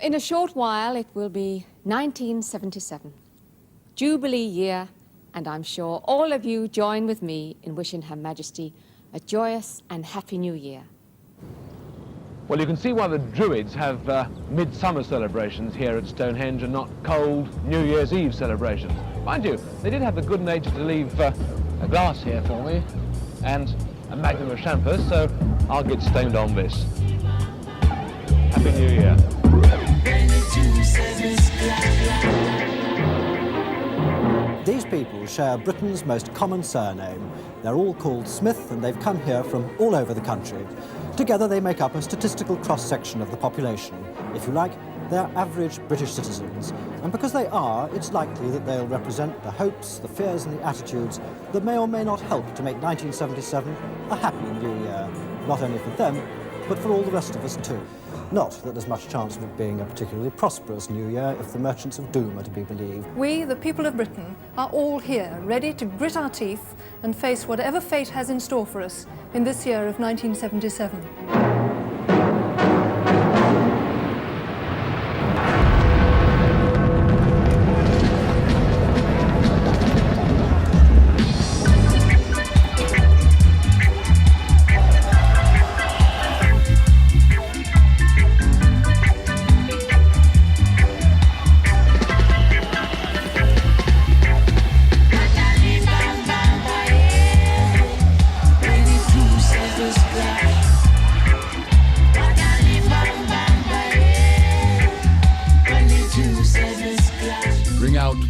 In a short while, it will be 1977, Jubilee year, and I'm sure all of you join with me in wishing Her Majesty a joyous and happy New Year. Well, you can see why the Druids have midsummer celebrations here at Stonehenge and not cold New Year's Eve celebrations. Mind you, they did have the good nature to leave a glass here for me and a magnum of champers, so I'll get stoned on this. Happy New Year. These people share Britain's most common surname. They're all called Smith, and they've come here from all over the country. Together they make up a statistical cross-section of the population. If you like, they're average British citizens. And because they are, it's likely that they'll represent the hopes, the fears and the attitudes that may or may not help to make 1977 a happy new year. Not only for them, but for all the rest of us too. Not that there's much chance of it being a particularly prosperous new year if the merchants of doom are to be believed. We, the people of Britain, are all here, ready to grit our teeth and face whatever fate has in store for us in this year of 1977.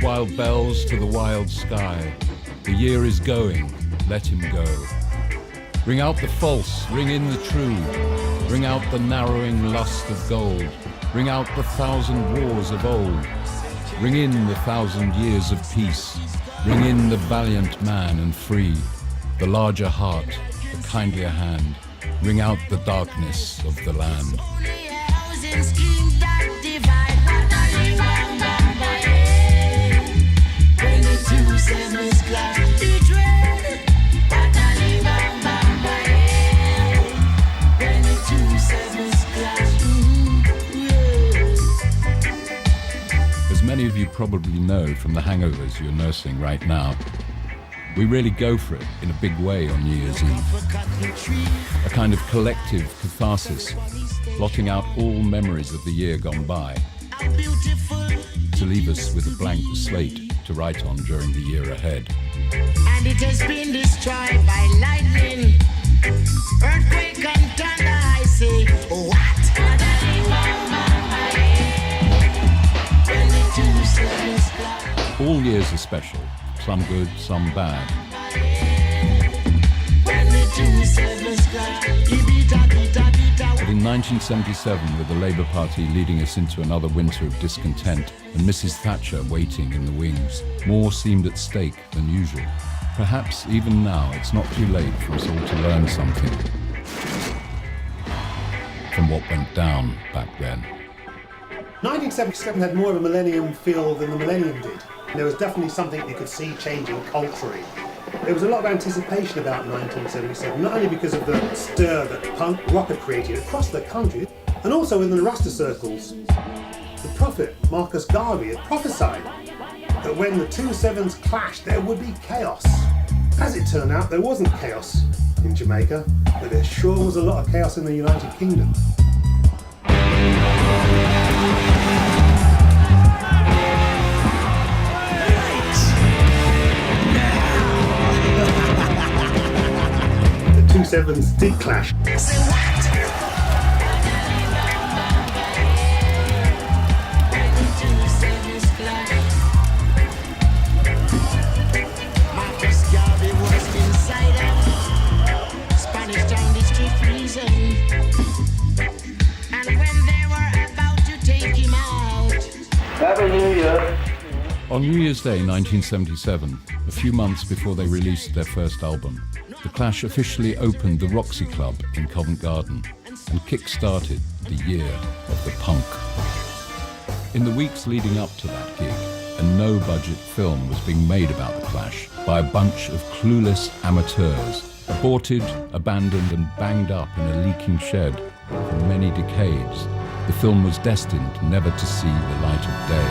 Wild bells to the wild sky. The year is going, let him go. Ring out the false, ring in the true. Ring out the narrowing lust of gold. Ring out the 1,000 wars of old. Ring in the 1,000 years of peace. Ring in the valiant man and free. The larger heart, the kindlier hand. Ring out the darkness of the land. As many of you probably know from the hangovers you're nursing right now, we really go for it in a big way on New Year's Eve. A kind of collective catharsis, blotting out all memories of the year gone by, to leave us with a blank slate to write on during the year ahead. And it has been destroyed by lightning, earthquake and thunder, I say, what? All years are special, some good, some bad. But in 1977, with the Labour Party leading us into another winter of discontent and Mrs. Thatcher waiting in the wings, more seemed at stake than usual. Perhaps even now it's not too late for us all to learn something from what went down back then. 1977 had more of a millennium feel than the millennium did. There was definitely something you could see changing culturally. There was a lot of anticipation about 1977, not only because of the stir that punk rock had created across the country, and also within the Rasta circles. The prophet, Marcus Garvey, had prophesied that when the two sevens clashed, there would be chaos. As it turned out, there wasn't chaos in Jamaica, but there sure was a lot of chaos in the United Kingdom. The two sevens did clash. Happy New Year. On New Year's Day 1977, a few months before they released their first album, The Clash officially opened the Roxy Club in Convent Garden and kick-started the year of the punk. In the weeks leading up to that gig, a no-budget film was being made about The Clash by a bunch of clueless amateurs, aborted, abandoned and banged up in a leaking shed for many decades. the film was destined never to see the light of day.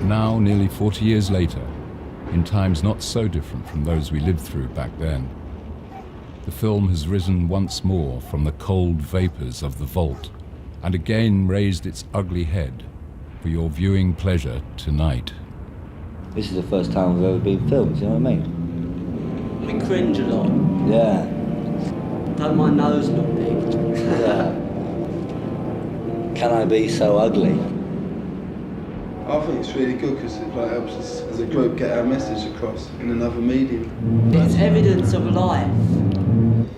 Now, nearly 40 years later, in times not so different from those we lived through back then, the film has risen once more from the cold vapours of the vault and again raised its ugly head for your viewing pleasure tonight. This is the first time we've ever been filmed, you know what I mean? We cringe a lot. Yeah. Don't my nose look big? Yeah. Can I be so ugly? I think it's really good because it helps us as a group get our message across in another medium. It's evidence of life.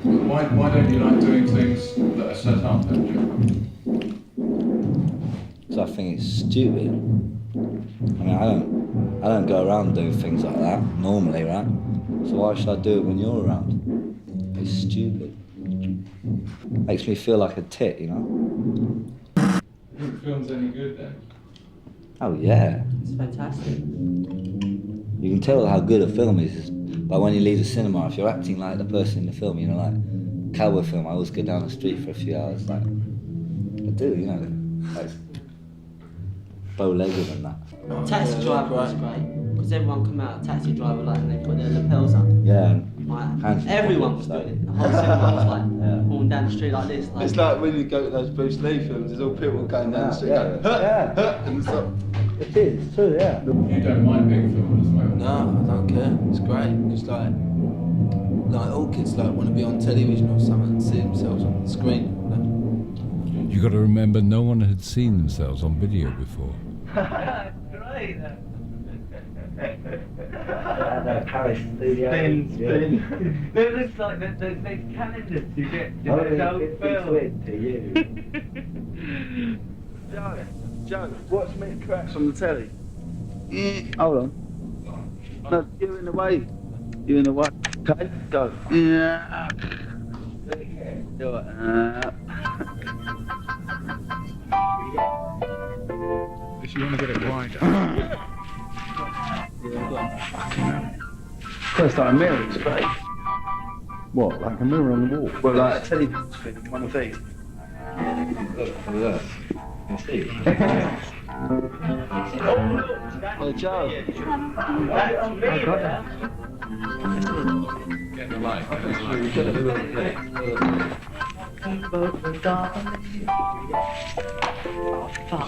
Why don't you like doing things that are set up then? Because I think it's stupid. I mean, I don't go around doing things like that normally, right? So why should I do it when you're around? It's stupid. Makes me feel like a tit, you know? You think the film's any good then? Oh yeah. It's fantastic. You can tell how good a film is by when you leave the cinema. If you're acting like the person in the film, you know, like cowboy film, I always go down the street for a few hours, like I do, you know, like bow-legged and that. Taxi Driver was great because everyone come out Taxi Driver like and they put their lapels up. Yeah. Like, everyone was doing it. The whole cinema was like walking down the street like this. Like, It's like when you go to those Bruce Lee films, there's all people going down the street going, and it's like, It is, it's true, yeah. You don't mind being filmed as well? No, I don't care. It's great. Just like all kids like want to be on television or something and see themselves on the screen. You know? You got to remember, no one had seen themselves on video before. great. Paris studio. Spin. It looks like those calendars you get in those old films. To you. Joe, watch me cracks on the telly. Hold on. No, you're in the way. You're in the way. Okay, go. Yeah. Do it. If you want to get it wider. First time mirror, it's great. What, like a mirror on the wall? Well, like a television screen kind of thing. Look. You see? Hey, Joe. Get the light.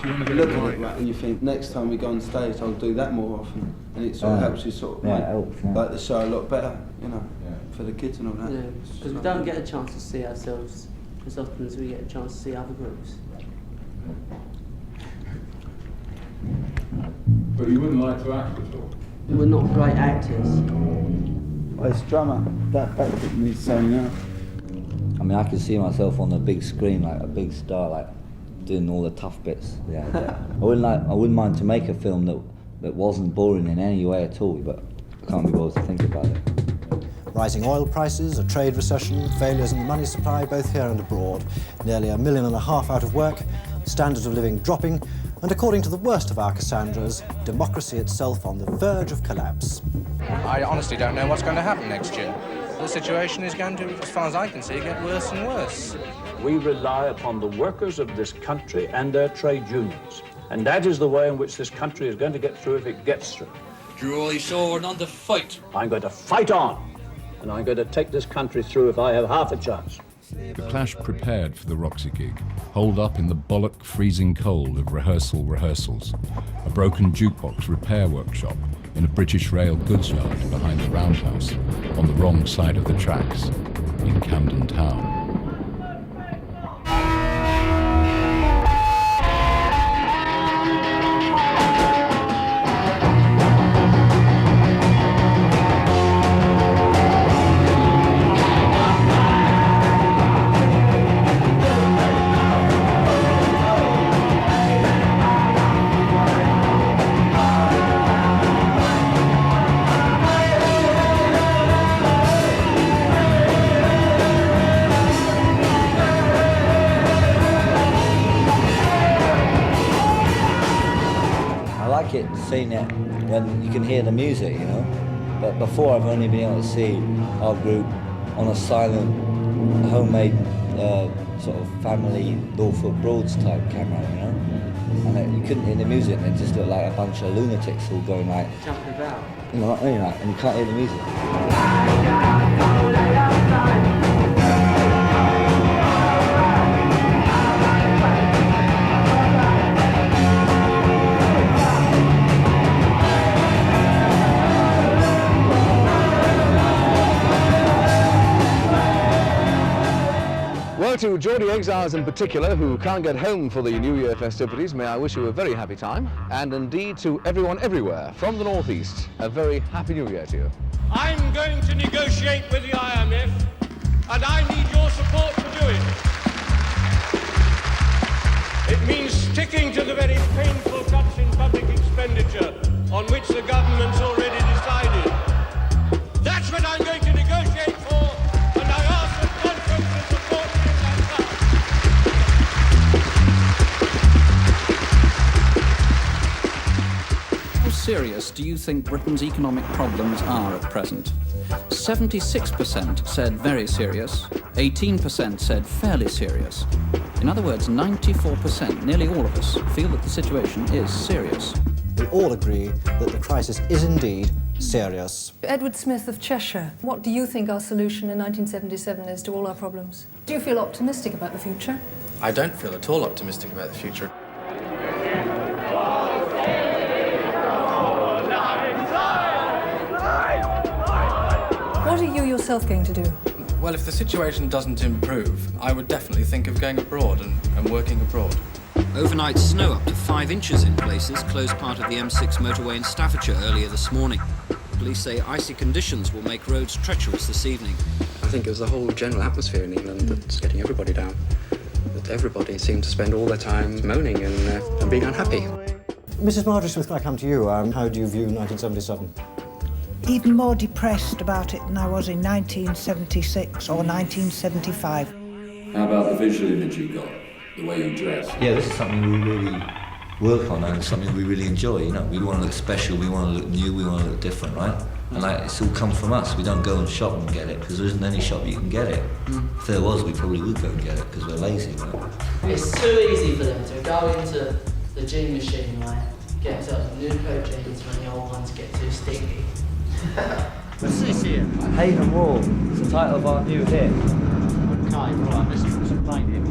You look at it, right, and you think, next time we go on stage, I'll do that more often. And it sort of helps you sort of Yeah, make it helps, yeah. like the show a lot better, you know, for the kids and all that. Yeah, because we don't get a chance to see ourselves as often as we get a chance to see other groups. But you wouldn't like to act at all? We're not great actors. Well, it's drummer. That needs saying now. I mean, I can see myself on the big screen, like a big star, like doing all the tough bits. Yeah. I wouldn't mind to make a film that wasn't boring in any way at all, but I can't be bothered to think about it. Rising oil prices, a trade recession, failures in the money supply, both here and abroad, nearly 1.5 million out of work, standard of living dropping, and according to the worst of our Cassandras, democracy itself on the verge of collapse. I honestly don't know what's going to happen next year. The situation is going to, as far as I can see, get worse and worse. We rely upon the workers of this country and their trade unions. And that is the way in which this country is going to get through if it gets through. Julie Sword on the fight. I'm going to fight on, and I'm going to take this country through if I have half a chance. The Clash prepared for the Roxy gig, holed up in the bollock freezing cold of rehearsals, a broken jukebox repair workshop in a British Rail goods yard behind the Roundhouse, on the wrong side of the tracks, in Camden Town. Seeing it when you can hear the music, you know. But before, I've only been able to see our group on a silent, homemade sort of family Norfolk Broads type camera, you know? And you couldn't hear the music, and it just looked like a bunch of lunatics all going like... Jumping about. You know what I mean? Like, and you can't hear the music. Well, to Geordie exiles in particular who can't get home for the New Year festivities, may I wish you a very happy time, and indeed to everyone everywhere from the North East, a very happy New Year to you. I'm going to negotiate with the IMF, and I need your support to do it. It means sticking to the very painful cuts in public expenditure on which the government's already decided. That's what I'm going to negotiate for, and I ask the conference to support me in that task. How serious do you think Britain's economic problems are at present? 76% said very serious, 18% said fairly serious. In other words, 94%, nearly all of us, feel that the situation is serious. We all agree that the crisis is indeed serious. Edward Smith of Cheshire, what do you think our solution in 1977 is to all our problems? Do you feel optimistic about the future? I don't feel at all optimistic about the future. What are you yourself going to do? Well, if the situation doesn't improve, I would definitely think of going abroad and working abroad. Overnight snow up to 5 inches in places closed part of the M6 motorway in Staffordshire earlier this morning. Police say icy conditions will make roads treacherous this evening. I think it was the whole general atmosphere in England that's getting everybody down. That everybody seemed to spend all their time moaning and being unhappy. Mrs. Marjorie Smith, can I come to you? How do you view 1977? Even more depressed about it than I was in 1976 or 1975. How about the visual image you got? The way you dress? Yeah, this is something we really work on and something we really enjoy, you know. We want to look special, we want to look new, we want to look different, right? And like, it's all come from us. We don't go and shop and get it, because there isn't any shop you can get it. If there was, we probably would go and get it, because we're lazy, right? It's too easy for them to go into the jean machine, right? Get a new pair of jeans when the old ones get too sticky. What's this here? Hate and War. It's the title of our new hit. Okay, right, let's put some paint in.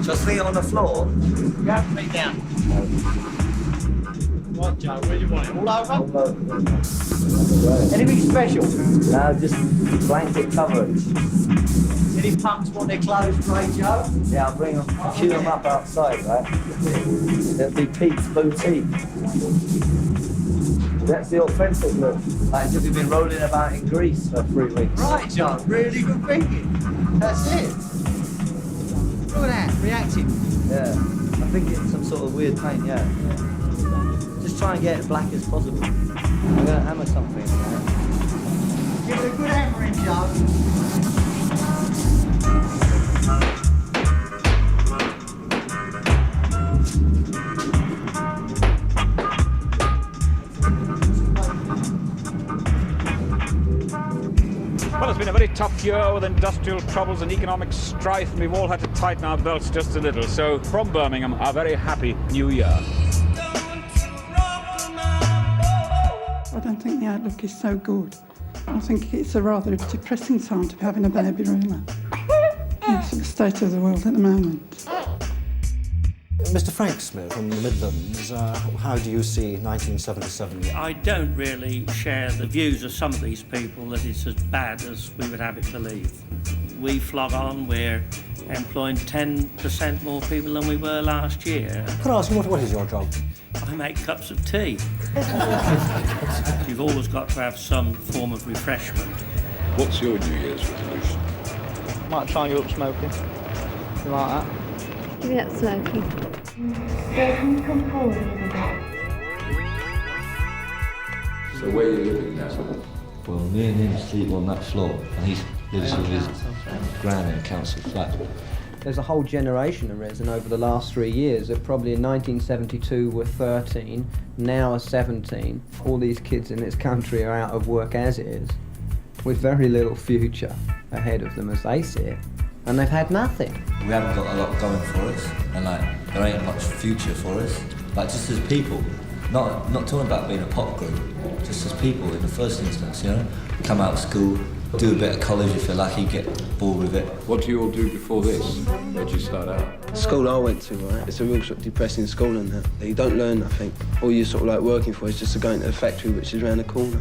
Just leave it on the floor? You have to be down. Right, Joe, where do you want it? All over? Anything special? No, just blanket coverage. Any punks want their clothes sprayed, Joe? Yeah, I'll bring them, queue them up outside, right? It'll be Pete's Boutique. That's the authentic look. Like as if we've been rolling about in Greece for 3 weeks. Right, Joe, really good thinking. That's it. Look at that, reacting. Yeah, I think it's some sort of weird paint, yeah. Just try and get it black as possible. I'm going to hammer something. Give it a good hammering, Joe. Well, it's been a very tough year with industrial troubles and economic strife, and we've all had to tighten our belts just a little. So, from Birmingham, a very happy New Year. I don't think the outlook is so good. I think it's a rather depressing time to be having a baby, really. That's the state of the world at the moment. Mr. Frank Smith from the Midlands, how do you see 1977? I don't really share the views of some of these people that it's as bad as we would have it believe. We flog on, we're employing 10% more people than we were last year. Could I ask you, what is your job? I make cups of tea. You've always got to have some form of refreshment. What's your New Year's resolution? Might try and give up smoking. Something like that. Give me that smoking. So where are you living now? Well, me and him sleep on that floor, and he lives with his gran in a council flat. There's a whole generation of risen over the last 3 years that probably in 1972 were 13, now are 17. All these kids in this country are out of work as it is. with very little future ahead of them as they see it, and they've had nothing. We haven't got a lot going for us, and like there ain't much future for us. Like just as people, not talking about being a pop group, just as people in the first instance, you know, come out of school, do a bit of college if you're lucky, get bored with it. What do you all do before this? Where'd you start out? The school I went to, right, it's a real sort of depressing school and that. You don't learn nothing. All you're sort of like working for is just to go into the factory which is around the corner.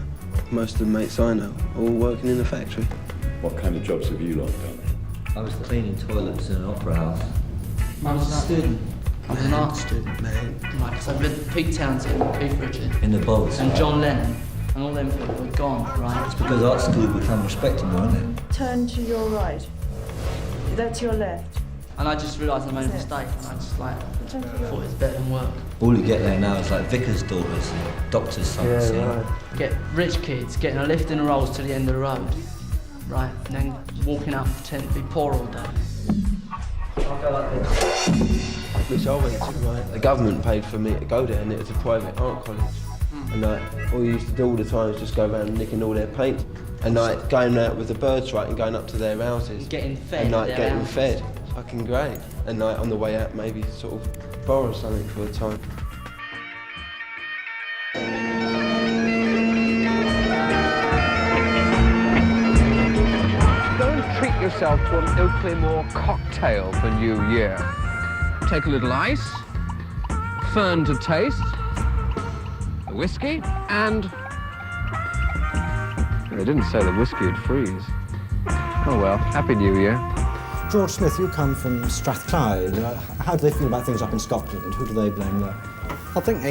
Most of the mates I know are all working in the factory. What kind of jobs have you lot done? I was cleaning toilets in an opera house. I was a student. I was an art student, man. Right, so I've read Pete Townsend, Keith Richards. In the bogs. And John Lennon. And all them people were gone, right? It's because art school become respectable, isn't it? Turn to your right. That's your left. And I just realised I made a mistake, and I just like thought it was better than work. All you get there now is like vicar's daughters and doctors' sons, you know? Get rich kids getting a lift in the rolls to the end of the road, right? And then walking out pretending to be poor all day. I'll go like this. Which I went to, right? The government paid for me to go there, and it was a private art college. And like, all you used to do all the time is just go around nicking all their paint. And like, going out with the birds, right, and going up to their houses. Getting fed. And like, their getting houses. fed. Fucking great. And like, on the way out, maybe sort of borrow something for a time. Go and treat yourself to an Oakley-Moore cocktail for New Year. Take a little ice, fern to taste, a whiskey, and... They didn't say the whiskey would freeze. Oh well, Happy New Year. George Smith, you come from Strathclyde. How do they feel about things up in Scotland? Who do they blame there? I think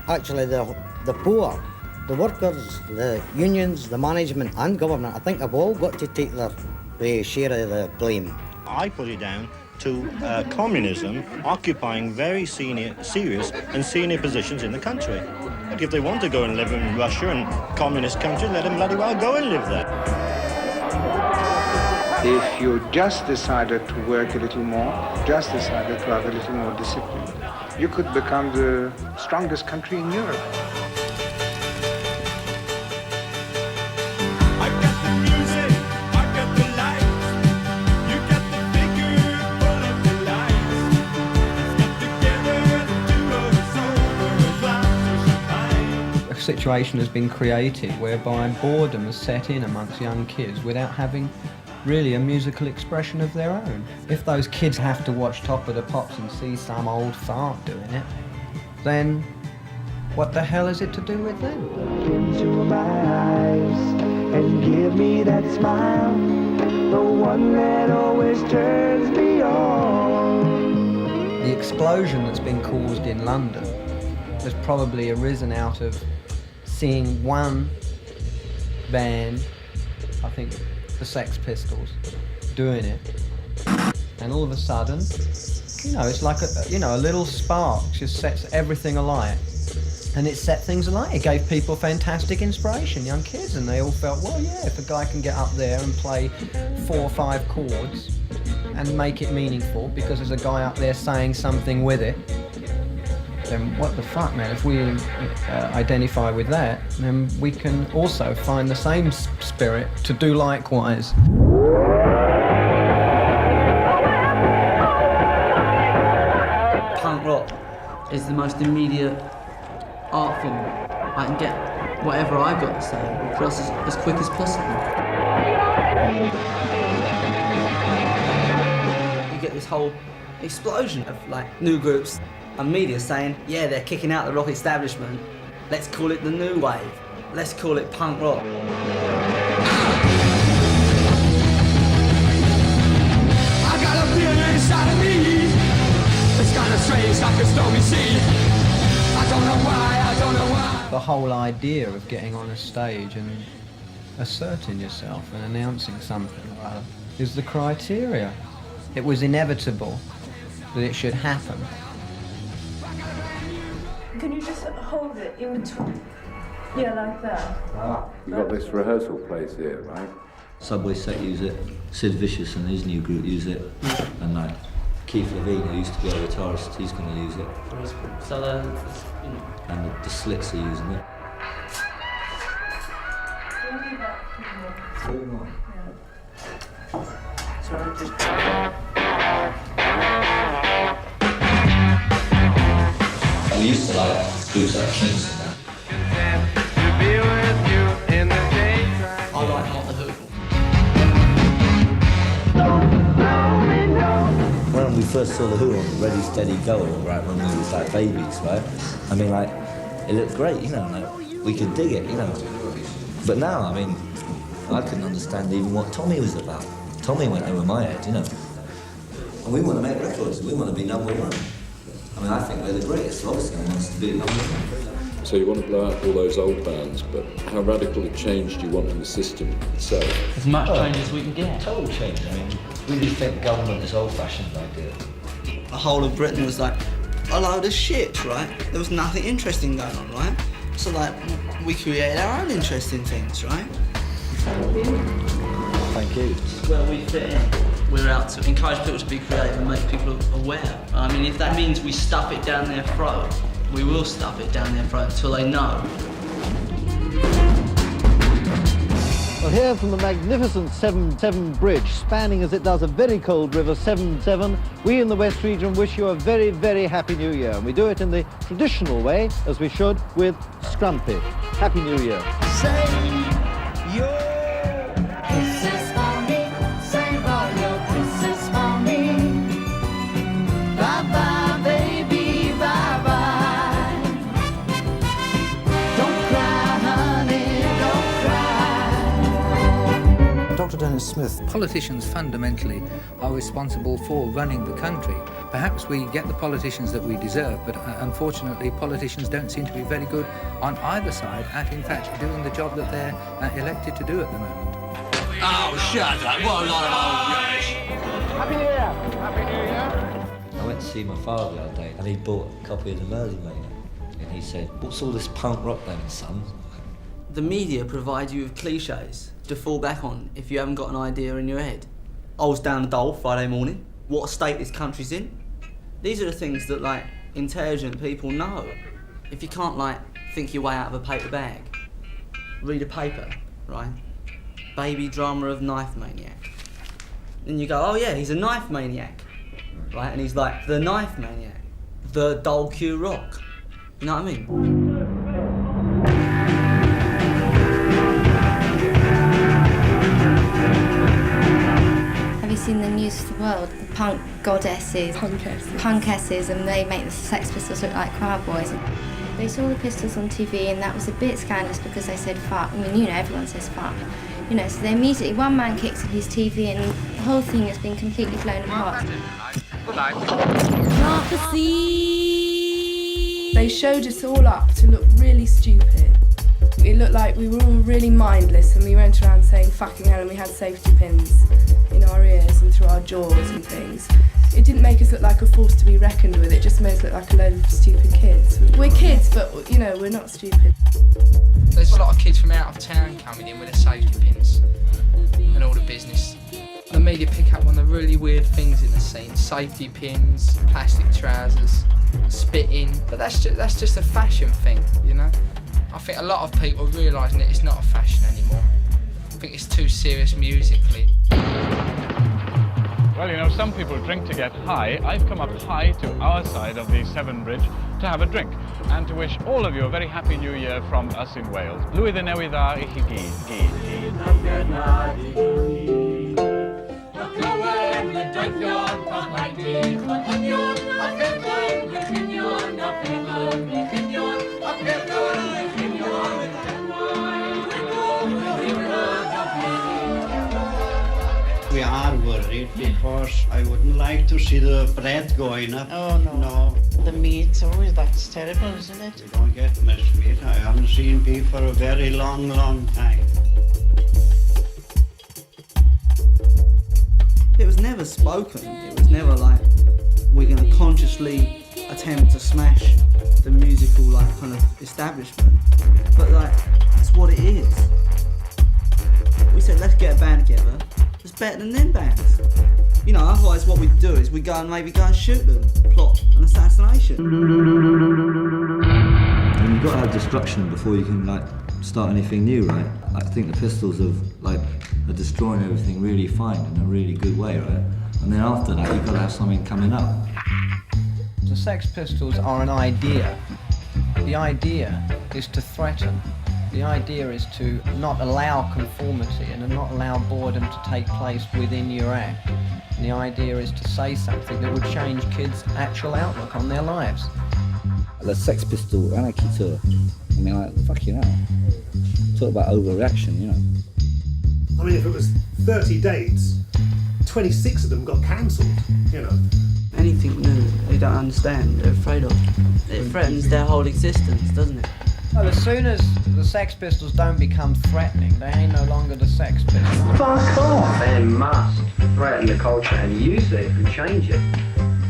actually the poor, the workers, the unions, the management and government, I think they've all got to take their share of the blame. I put it down to communism occupying very serious and senior positions in the country. But if they want to go and live in Russia and communist countries, let them bloody well go and live there. If you just decided to work a little more, just decided to have a little more discipline, you could become the strongest country in Europe. A situation has been created whereby boredom has set in amongst young kids without having really a musical expression of their own. If those kids have to watch Top of the Pops and see some old fart doing it, then what the hell is it to do with them? Look into my eyes and give me that smile, the one that always turns me on. The explosion that's been caused in London has probably arisen out of seeing one band, I think the Sex Pistols, doing it, and all of a sudden, you know, it's like a little spark just sets everything alight, and it set things alight. It gave people fantastic inspiration, young kids, and they all felt, well, yeah, if a guy can get up there and play 4 or 5 chords and make it meaningful because there's a guy up there saying something with it, then what the fuck, man? If we identify with that, then we can also find the same spirit to do likewise. Punk rock is the most immediate art form. I can get whatever I've got to say across as quick as possible. You get this whole explosion of like new groups and media saying, yeah, they're kicking out the rock establishment. Let's call it the new wave. Let's call it punk rock. I got a feeling inside of me. It's kind of strange, like a stormy sea. I don't know why. The whole idea of getting on a stage and asserting yourself and announcing something or other is the criteria. It was inevitable that it should happen. Can you just hold it in between? Yeah, like that. You've got this rehearsal place here, right? Subway Set use it, Sid Vicious and his new group use it, and like Keith Levine, who used to be a guitarist, he's going to use it. So And the Slits are using it. Look at that. We used to like groups like Kings and that. I like Not the Who. When we first saw the Who on Ready Steady Go, right, when we was like babies, right? I mean, like, it looked great, you know, like, we could dig it, you know. But now, I mean, I couldn't understand even what Tommy was about. Tommy went over my head, you know. And we want to make records, we want to be number one. I mean, I think we're the greatest, so obviously I want us to be number one. So you want to blow out all those old bands, but how radical a change do you want in the system itself? As much change as we can get. Total change, I mean, we just think government is old-fashioned idea. The whole of Britain was like a load of shit, right? There was nothing interesting going on, right? So like, we created our own interesting things, right? Thank you. Where we fit in. We're out to encourage people to be creative and make people aware. I mean, if that means we stuff it down their throat, we will stuff it down their throat until they know. Well, here from the magnificent Severn Bridge, spanning as it does a very cold river, Severn, we in the West Region wish you a very, very happy New Year. And we do it in the traditional way, as we should, with Scrumpet. Happy New Year. Say your kisses for me, save all your kisses for me. Bye-bye, baby, bye-bye. Don't cry, honey, don't cry. Dr. Dennis Smith. Politicians fundamentally are responsible for running the country. Perhaps we get the politicians that we deserve, but unfortunately politicians don't seem to be very good on either side at in fact doing the job that they're elected to do at the moment. Oh, shut up. What a lot of old rubbish. Happy New Year. Happy New Year. I went to see my father the other day, and he bought a copy of the Merlin Maker. And he said, "What's all this punk rock then, son?" The media provide you with cliches to fall back on if you haven't got an idea in your head. I was down the Dole Friday morning. What state this country's in? These are the things that, like, intelligent people know. If you can't, like, think your way out of a paper bag, read a paper, right? Baby drama of knife maniac. Then you go, oh yeah, he's a knife maniac, right? And he's like, the knife maniac, the Dole Q Rock. You know what I mean? Have you seen the News of the World? The punk goddesses, punkesses, and they make the Sex Pistols look like choir boys. They saw the Pistols on TV, and that was a bit scandalous because they said fuck. I mean, you know, everyone says fuck. You know, so they immediately, one man kicks up his TV, and the whole thing has been completely blown apart. They showed us all up to look really stupid. It looked like we were all really mindless, and we went around saying fucking hell, and we had safety pins in our ears and through our jaws and things. It didn't make us look like a force to be reckoned with, it just made us look like a load of stupid kids. We're kids, but, you know, we're not stupid. There's a lot of kids from out of town coming in with their safety pins and all the business. The media pick up on the really weird things in the scene. Safety pins, plastic trousers, spitting. But that's just a fashion thing, you know? I think a lot of people are realising that it's not a fashion anymore. I think it's too serious musically. Well, you know, some people drink to get high. I've come up high to our side of the Severn Bridge to have a drink and to wish all of you a very happy New Year from us in Wales. Louis the Newydd dda I chi gyd. We are worried because I wouldn't like to see the bread going up. Oh, no. The meat, oh, that's terrible, isn't it? You don't get much meat. I haven't seen beef for a very long, long time. It was never spoken. It was never like, we're going to consciously attempt to smash the musical, like, kind of establishment. But, like, that's what it is. We said, let's get a band together. It's better than them bands. You know, otherwise what we do is we go and maybe go and shoot them, plot an assassination. And you've got to have destruction before you can, like, start anything new, right? I think the Pistols are destroying everything really fine in a really good way, right? And then after that, you've got to have something coming up. The Sex Pistols are an idea. The idea is to threaten. The idea is to not allow conformity and not allow boredom to take place within your act. And the idea is to say something that would change kids' actual outlook on their lives. The Sex Pistol Anarchy Tour, I mean, like, fucking hell. Talk about overreaction, you know. I mean, if it was 30 dates, 26 of them got cancelled, you know. Anything new they don't understand, they're afraid of. It threatens their whole existence, doesn't it? Well, as soon as the Sex Pistols don't become threatening, they ain't no longer the Sex Pistols. Fuck off! They must threaten the culture and use it and change it,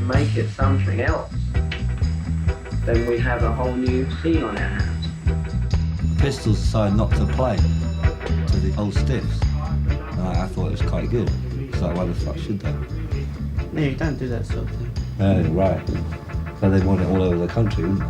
make it something else. Then we have a whole new scene on our hands. The Pistols decided not to play to the old stiffs. And I thought it was quite good. It's like, why the fuck should they? No, you don't do that sort of thing. Oh, right. But they want it all over the country, wouldn't they?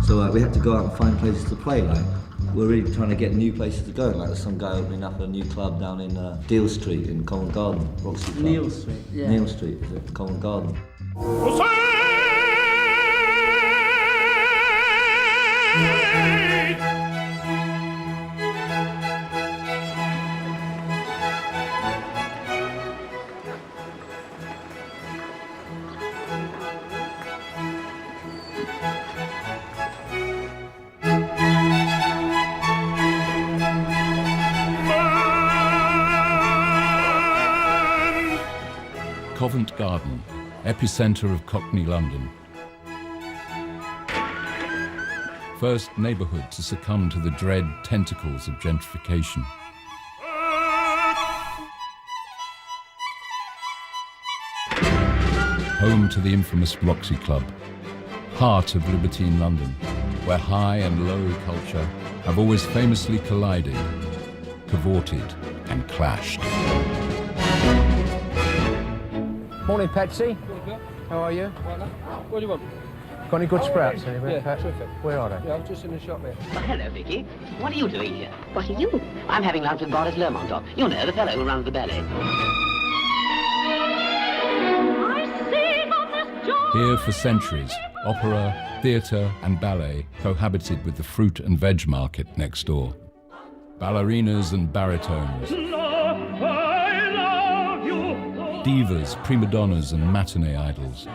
So we had to go out and find places to play, like. We're really trying to get new places to go. Like there's some guy opening up a new club down in Deal Street in Convent Garden, Roxy Club. Neil Street, yeah. Neil Street, is it? Convent Garden. Convent Garden, epicentre of Cockney London. First neighbourhood to succumb to the dread tentacles of gentrification. Home to the infamous Roxy Club, heart of libertine London, where high and low culture have always famously collided, cavorted and clashed. Morning, Patsy. How are you? What do you want? Got any good sprouts anywhere, Pat? Terrific. Where are they? Yeah, I'm just in the shop there. Well, hello, Vicky. What are you doing here? What are you? I'm having lunch with Boris Lermontov. You know, the fellow who runs the ballet. Here for centuries, opera, theatre and ballet cohabited with the fruit and veg market next door. Ballerinas and baritones, divas, prima donnas and matinee idols,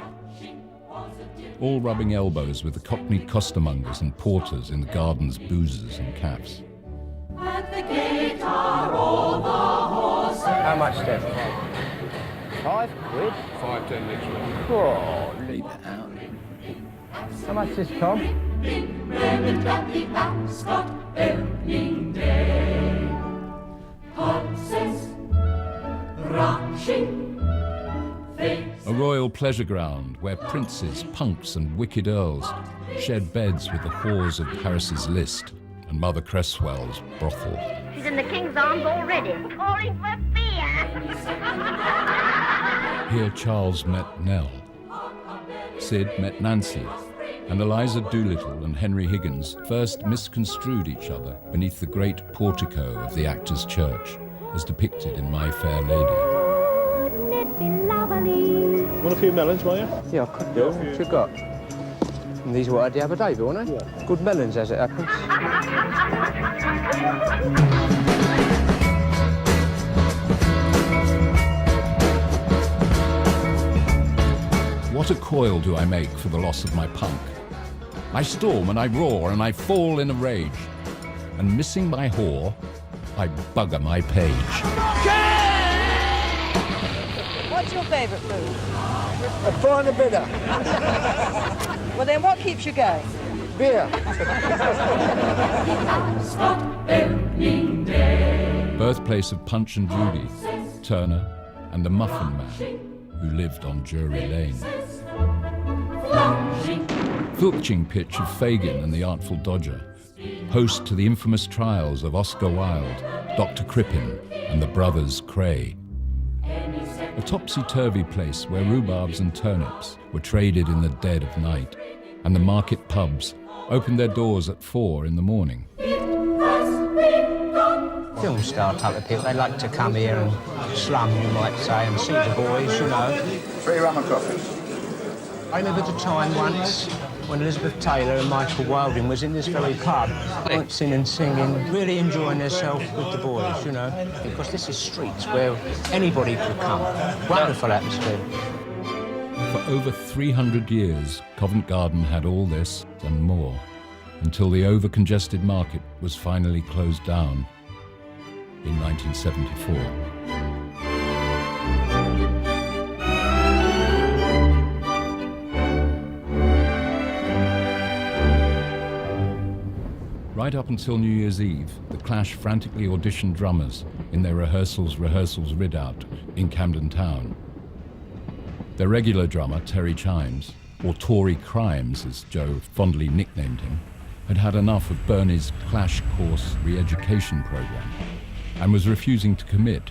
all rubbing elbows with the Cockney costermongers and porters in the garden's boozers and caps. At the gate are all the horses. How much then? £5? 5, 10 next week. Oh, leave it out. How much is Tom? Ascot opening day. Horses rushing. A royal pleasure ground where princes, punks and wicked earls shared beds with the whores of Paris's list and Mother Cresswell's brothel. She's in the King's Arms already, calling for beer. Here Charles met Nell, Sid met Nancy, and Eliza Doolittle and Henry Higgins first misconstrued each other beneath the great portico of the Actors' Church, as depicted in My Fair Lady. Want a few melons, will you? Yeah, I could do. What you got? And these were the other day, weren't they? Yeah. Good melons, as it happens. What a coil do I make for the loss of my punk? I storm and I roar and I fall in a rage. And missing my whore, I bugger my page. What's your favourite food? A finer bitter. Well then, what keeps you going? Beer. Birthplace of Punch and Judy, Turner, and the Muffin Man, who lived on Drury Lane. Filching pitch of Fagin and the Artful Dodger, host to the infamous trials of Oscar Wilde, Dr. Crippen, and the brothers Cray. A topsy-turvy place where rhubarbs and turnips were traded in the dead of night, and the market pubs opened their doors at 4 in the morning. Film star type of people, they like to come here and slum, you might say, and see the boys, you know. 3 rum and coffee. I remember the time once when Elizabeth Taylor and Michael Wilding was in this very pub, dancing and singing, really enjoying themselves with the boys, you know, because this is streets where anybody could come. Wonderful atmosphere. For over 300 years, Convent Garden had all this and more, until the over-congested market was finally closed down in 1974. Right up until New Year's Eve, the Clash frantically auditioned drummers in their rehearsals rid-out in Camden Town. Their regular drummer, Terry Chimes, or Tory Crimes as Joe fondly nicknamed him, had had enough of Bernie's Clash course re-education program and was refusing to commit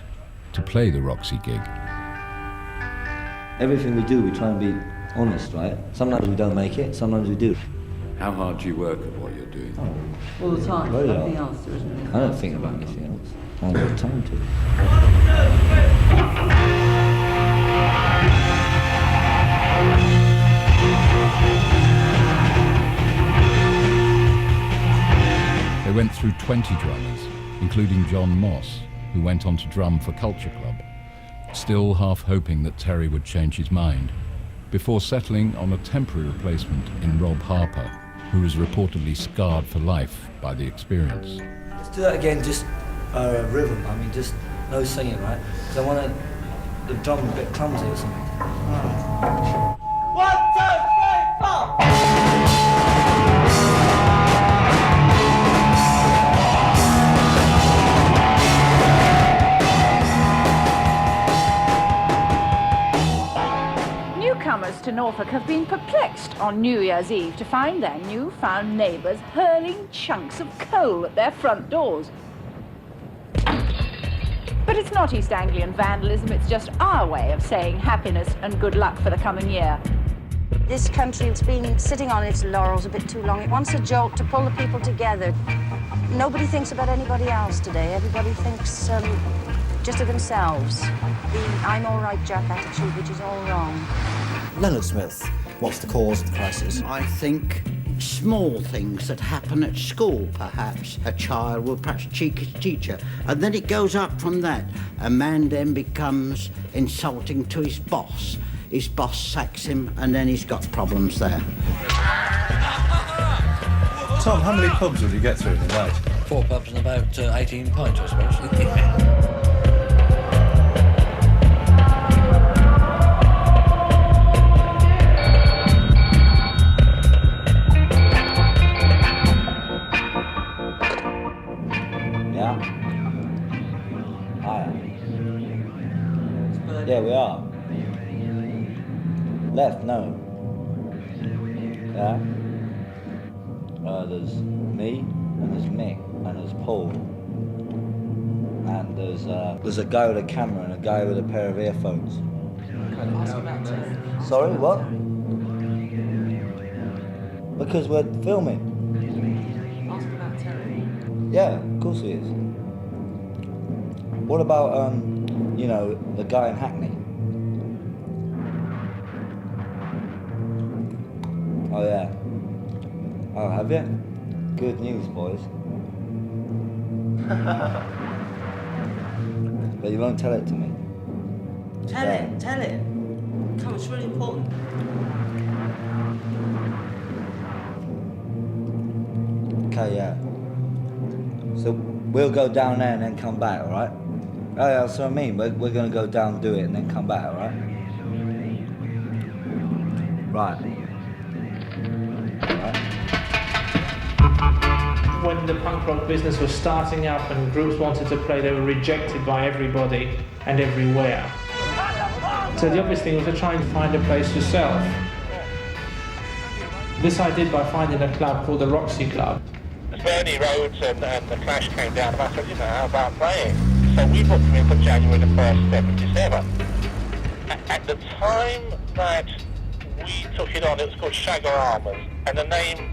to play the Roxy gig. Everything we do, we try and be honest, right? Sometimes we don't make it, sometimes we do. How hard do you work at what you're doing? All the time. Very Nothing hard. else, there isn't anything I don't else. think about anything else. I haven't got time to. They went through 20 drummers, including John Moss, who went on to drum for Culture Club, still half hoping that Terry would change his mind, before settling on a temporary replacement in Rob Harper, who was reportedly scarred for life by the experience. Let's do that again, just rhythm, I mean, just no singing, right? Because I want the drum a bit clumsy or something. 1, 2, 3, 4. Newcomers to Norfolk have been perplexed on New Year's Eve to find their newfound neighbours hurling chunks of coal at their front doors. But it's not East Anglian vandalism, it's just our way of saying happiness and good luck for the coming year. This country's been sitting on its laurels a bit too long. It wants a jolt to pull the people together. Nobody thinks about anybody else today. Everybody thinks just of themselves. The I'm all right, Jack attitude, which is all wrong. Leonard Smith, what's the cause of the crisis? I think small things that happen at school, perhaps. A child will perhaps cheek his teacher, and then it goes up from that. A man then becomes insulting to his boss. His boss sacks him, and then he's got problems there. Tom, how many pubs will you get through in a night? 4 pubs and about 18 pints, I suppose. Yeah, we are. Left, no. Yeah? There's me, and there's Mick, and there's Paul. And there's a guy with a camera and a guy with a pair of earphones. Sorry, what? Because we're filming. Ask about Terry. Yeah, of course he is. What about, you know, the guy in Hackney? Oh, yeah. Oh, have you? Good news, boys. But you won't tell it to me. Tell it. Come, it's really important. Okay, yeah. So we'll go down there and then come back, all right? Oh, yeah, that's what I mean. We're going to go down, do it, and then come back, all right? Right. When the punk rock business was starting up and groups wanted to play, they were rejected by everybody and everywhere. So the obvious thing was to try and find a place to sell. This I did by finding a club called the Roxy Club. Bernie Rhodes and the Clash came down and I said, you know, how about playing? So we booked them in for January the 1st, 77. At the time that we took it on, it was called Shagger Armours, and the name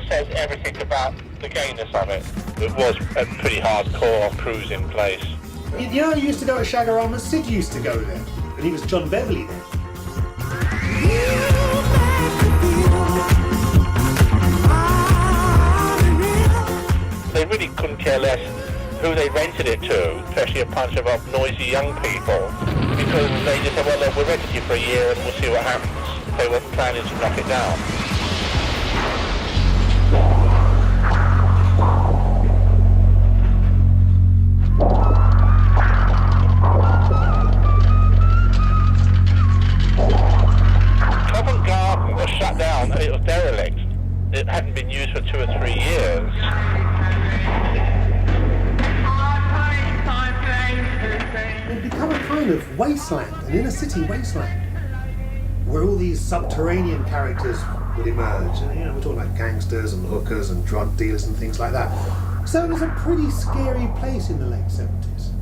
says everything about the gayness of it. It was a pretty hardcore cruising place. You know, you used to go to Shagarama, Sid used to go there, and he was John Beverly there. They really couldn't care less who they rented it to, especially a bunch of noisy young people, because they just said, well, look, we'll rent it to you for a year and we'll see what happens. They were planning to knock it down. Convent Garden was shut down and it was derelict. It hadn't been used for 2 or 3 years. It'd become a kind of wasteland, an inner city wasteland, where all these subterranean characters would emerge. And, you know, we're talking about gangsters and hookers and drug dealers and things like that. So it was a pretty scary place in the late 70s.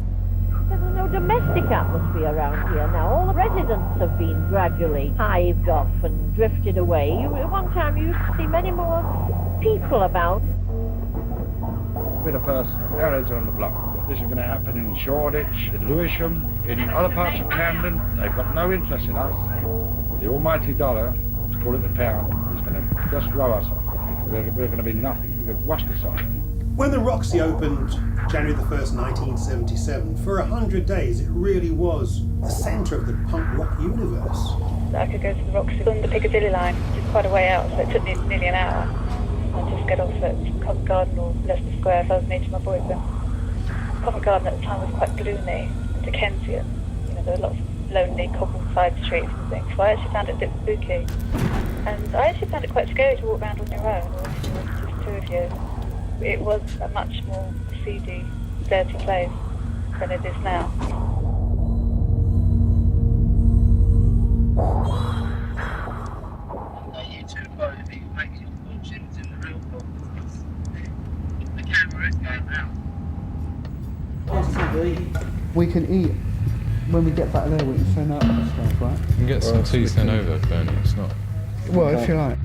There's no domestic atmosphere around here now. All the residents have been gradually hived off and drifted away. One time you used to see many more people about. Bit of person, arrows on the block. This is going to happen in Shoreditch, in Lewisham, in other parts of Camden. They've got no interest in us. The almighty dollar, let's call it the pound, is going to just row us off. We're going to be nothing. We're washed aside. When the Roxy opened January the 1st, 1977, for 100 days it really was the centre of the punk rock universe. I could go to the Roxy on the Piccadilly line, which is quite a way out, so it took me nearly an hour. I'd just get off at Convent Garden or Leicester Square if I was meeting my boyfriend. Convent Garden at the time was quite gloomy, Dickensian. You know, there were lots of lonely cobbled side streets and things, so I actually found it a bit spooky. And I actually found it quite scary to walk around on your own, or if it was just 2 of you. It was a much more seedy, dirty place than it is now. You two both be making your fortunes in the real world. The camera is going round. We can eat. When we get back there, we can send out the stuff, right? You can get some tea sent over, Bernie. It's not. Well, if you like.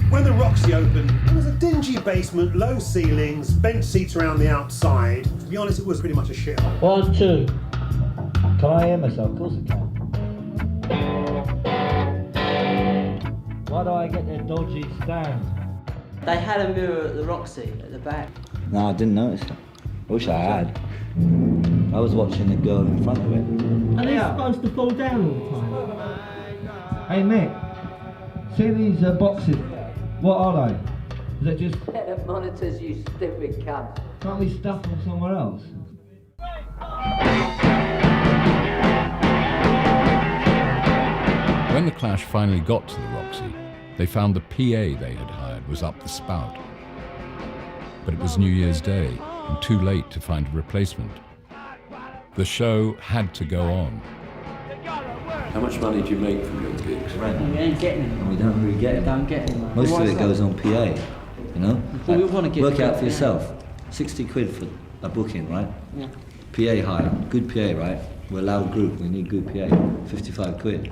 When the Roxy opened, it was a dingy basement, low ceilings, bench seats around the outside. To be honest, it was pretty much a shithole. 1, 2. Can I hear myself? Of course I can. Why do I get a dodgy stand? They had a mirror at the Roxy at the back. No, I didn't notice it. I wish I had. I was watching the girl in front of it. Are they supposed to fall down all the time? Hey Mick, see these boxes? What are they? Is that just... Monitors, you stupid cunt. Can't we stuff them somewhere else? When the Clash finally got to the Roxy, they found the PA they had hired was up the spout. But it was New Year's Day, and too late to find a replacement. The show had to go on. How much money do you make from your gigs? Rent. We ain't getting them. And we don't really get it. Don't get them. Most of it goes on PA, you know? Well, we wanna get work it out up, for yeah. yourself. 60 quid for a booking, right? Yeah. PA hire, good PA, right? We're a loud group, we need good PA. 55 quid,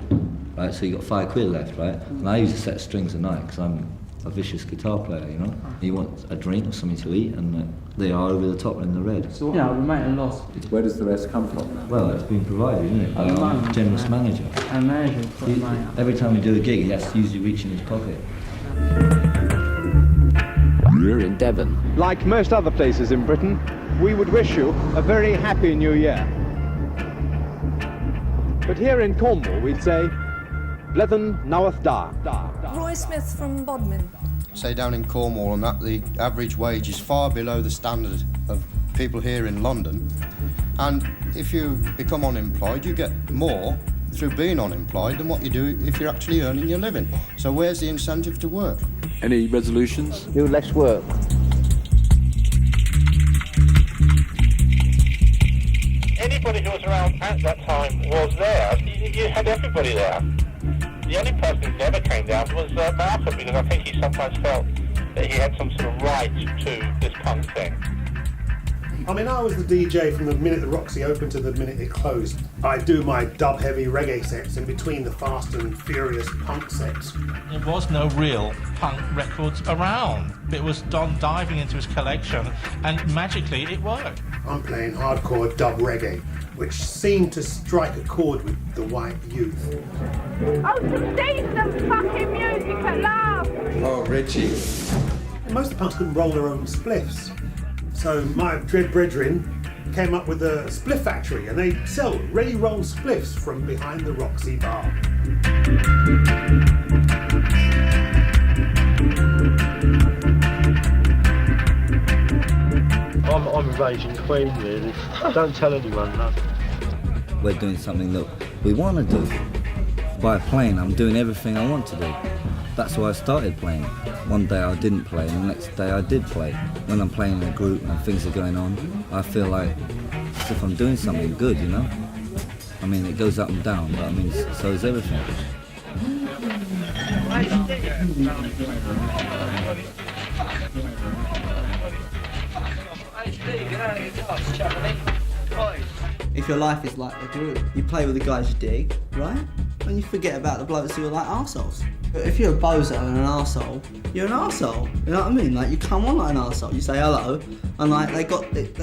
right? So you got 5 quid left, right? And I use a set of strings a night because I'm a vicious guitar player, you know? You want a drink or something to eat, and they are over the top in the red. So, yeah, we make a loss. Where does the rest come from? Well, it's been provided, isn't it? By our generous manager. Our manager put the money up. Every time we do a gig, he has to usually reach in his pocket. We're in Devon. Like most other places in Britain, we would wish you a very happy new year. But here in Cornwall, we'd say, Blethen knoweth da. Roy Smith from Bodmin. Say down in Cornwall and that the average wage is far below the standard of people here in London. And if you become unemployed, you get more through being unemployed than what you do if you're actually earning your living. So where's the incentive to work? Any resolutions? Do less work. Anybody who was around at that time was there. You had everybody there. The only person who never came down was Malcolm, because I think he sometimes felt that he had some sort of right to this punk thing. I mean, I was the DJ from the minute the Roxy opened to the minute it closed. I do my dub-heavy reggae sets in between the fast and furious punk sets. There was no real punk records around. It was Don diving into his collection, and magically it worked. I'm playing hardcore dub reggae, which seemed to strike a chord with the white youth. Oh, some decent fucking music at last! Oh, Richie. And most of the punks couldn't roll their own spliffs. So my dread brethren came up with a spliff factory, and they sell ready-rolled spliffs from behind the Roxy bar. I'm of age in Queen, really. Don't tell anyone, no. We're doing something that we want to do. By playing, I'm doing everything I want to do. That's why I started playing. One day I didn't play, and the next day I did play. When I'm playing in a group and things are going on, I feel like as if I'm doing something good, you know? I mean, it goes up and down, but I mean, so is everything. If your life is like a group, you play with the guys you dig, right? And you forget about the blokes who are like arseholes. But if you're a bozo and an arsehole, you're an arsehole. You know what I mean? Like, you come on like an arsehole, you say hello, and like they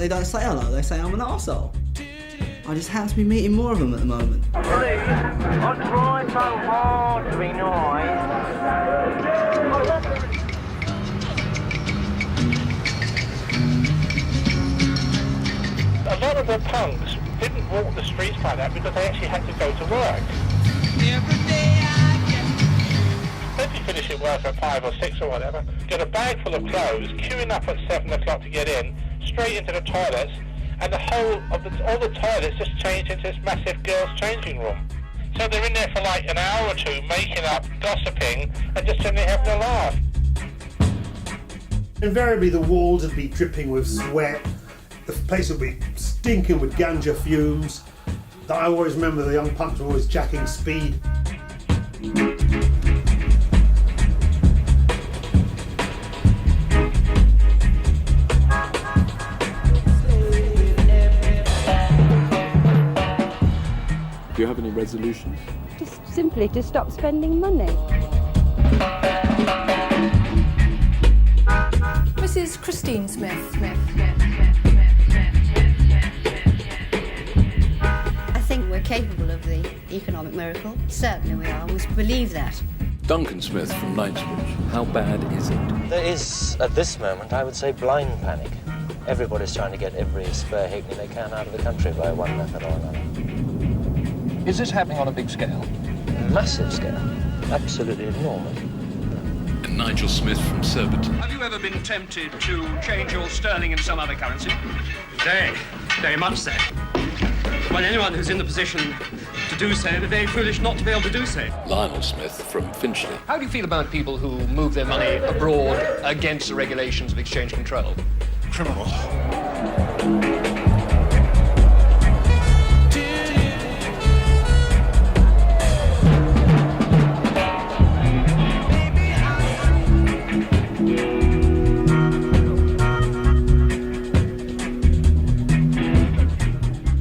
don't say hello, they say I'm an arsehole. I just happen to be meeting more of them at the moment. I try so hard to be nice. A lot of the punks didn't walk the streets like that because they actually had to go to work. If you finish your work at 5 or 6 or whatever, get a bag full of clothes, queuing up at 7 o'clock to get in, straight into the toilets, and all the toilets just changed into this massive girls' changing room. So they're in there for like an hour or two, making up, gossiping, and just sitting there having a laugh. Invariably, the walls would be dripping with sweat. The place would be stinking with ganja fumes. I always remember the young punks were always jacking speed. Do you have any resolutions? Just simply to stop spending money. Mrs. Christine Smith. I think we're capable of the economic miracle. Certainly we are. We believe that. Duncan Smith from Knightsbridge. How bad is it? There is, at this moment, I would say blind panic. Everybody's trying to get every spare halfpenny they can out of the country by one method or another. Is this happening on a big scale? Massive scale. Absolutely enormous. And Nigel Smith from Surbiton. Have you ever been tempted to change your sterling in some other currency? Very much so. Well, anyone who's in the position to do so would be very foolish not to be able to do so. Lionel Smith from Finchley. How do you feel about people who move their money abroad against the regulations of exchange control? Criminal.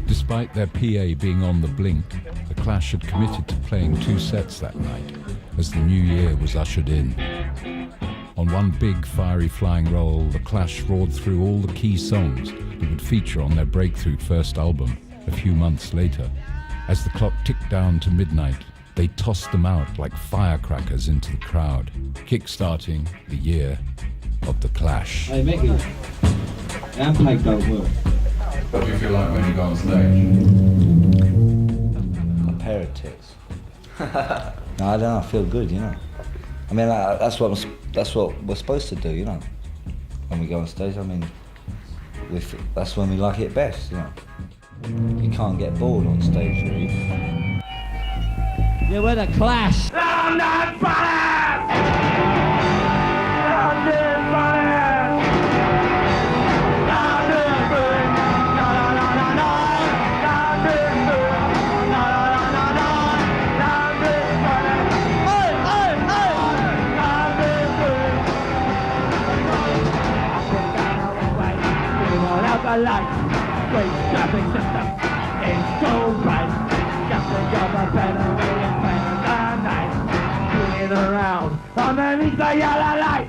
Despite their PA being on the blink, the Clash had committed to playing 2 sets that night as the new year was ushered in. On one big fiery flying roll, the Clash roared through all the key songs that would feature on their breakthrough first album a few months later. As the clock ticked down to midnight, they tossed them out like firecrackers into the crowd, kick-starting the year of the Clash. Hey Mickey, the Ampeg don't work. What do you feel like when you go on stage? A pair of tits. No, I don't know, I feel good, you know. I mean, that's what we're supposed to do, you know. When we go on stage, I mean, that's when we like it best, you know. You can't get bored on stage, really. Yeah, we're the Clash. London Fire! London Fire! yellow lights. Great traffic system is so bright. Just think of a better way to spend the night. Moving around underneath the yellow light.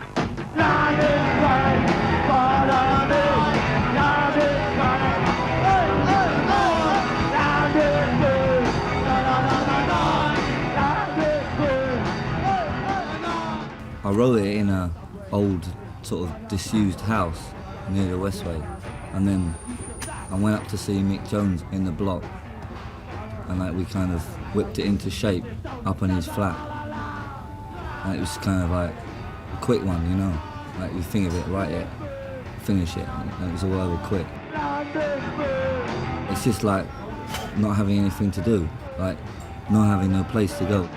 London's burning, follow me. London's burning, London's burning, I wrote it in a old sort of disused house near the Westway, and then I went up to see Mick Jones in the block, and like we kind of whipped it into shape up in his flat, and it was kind of like a quick one, you know, like you think of it, write it, finish it, and it was all over quick. It's just like not having anything to do, like not having no place to go,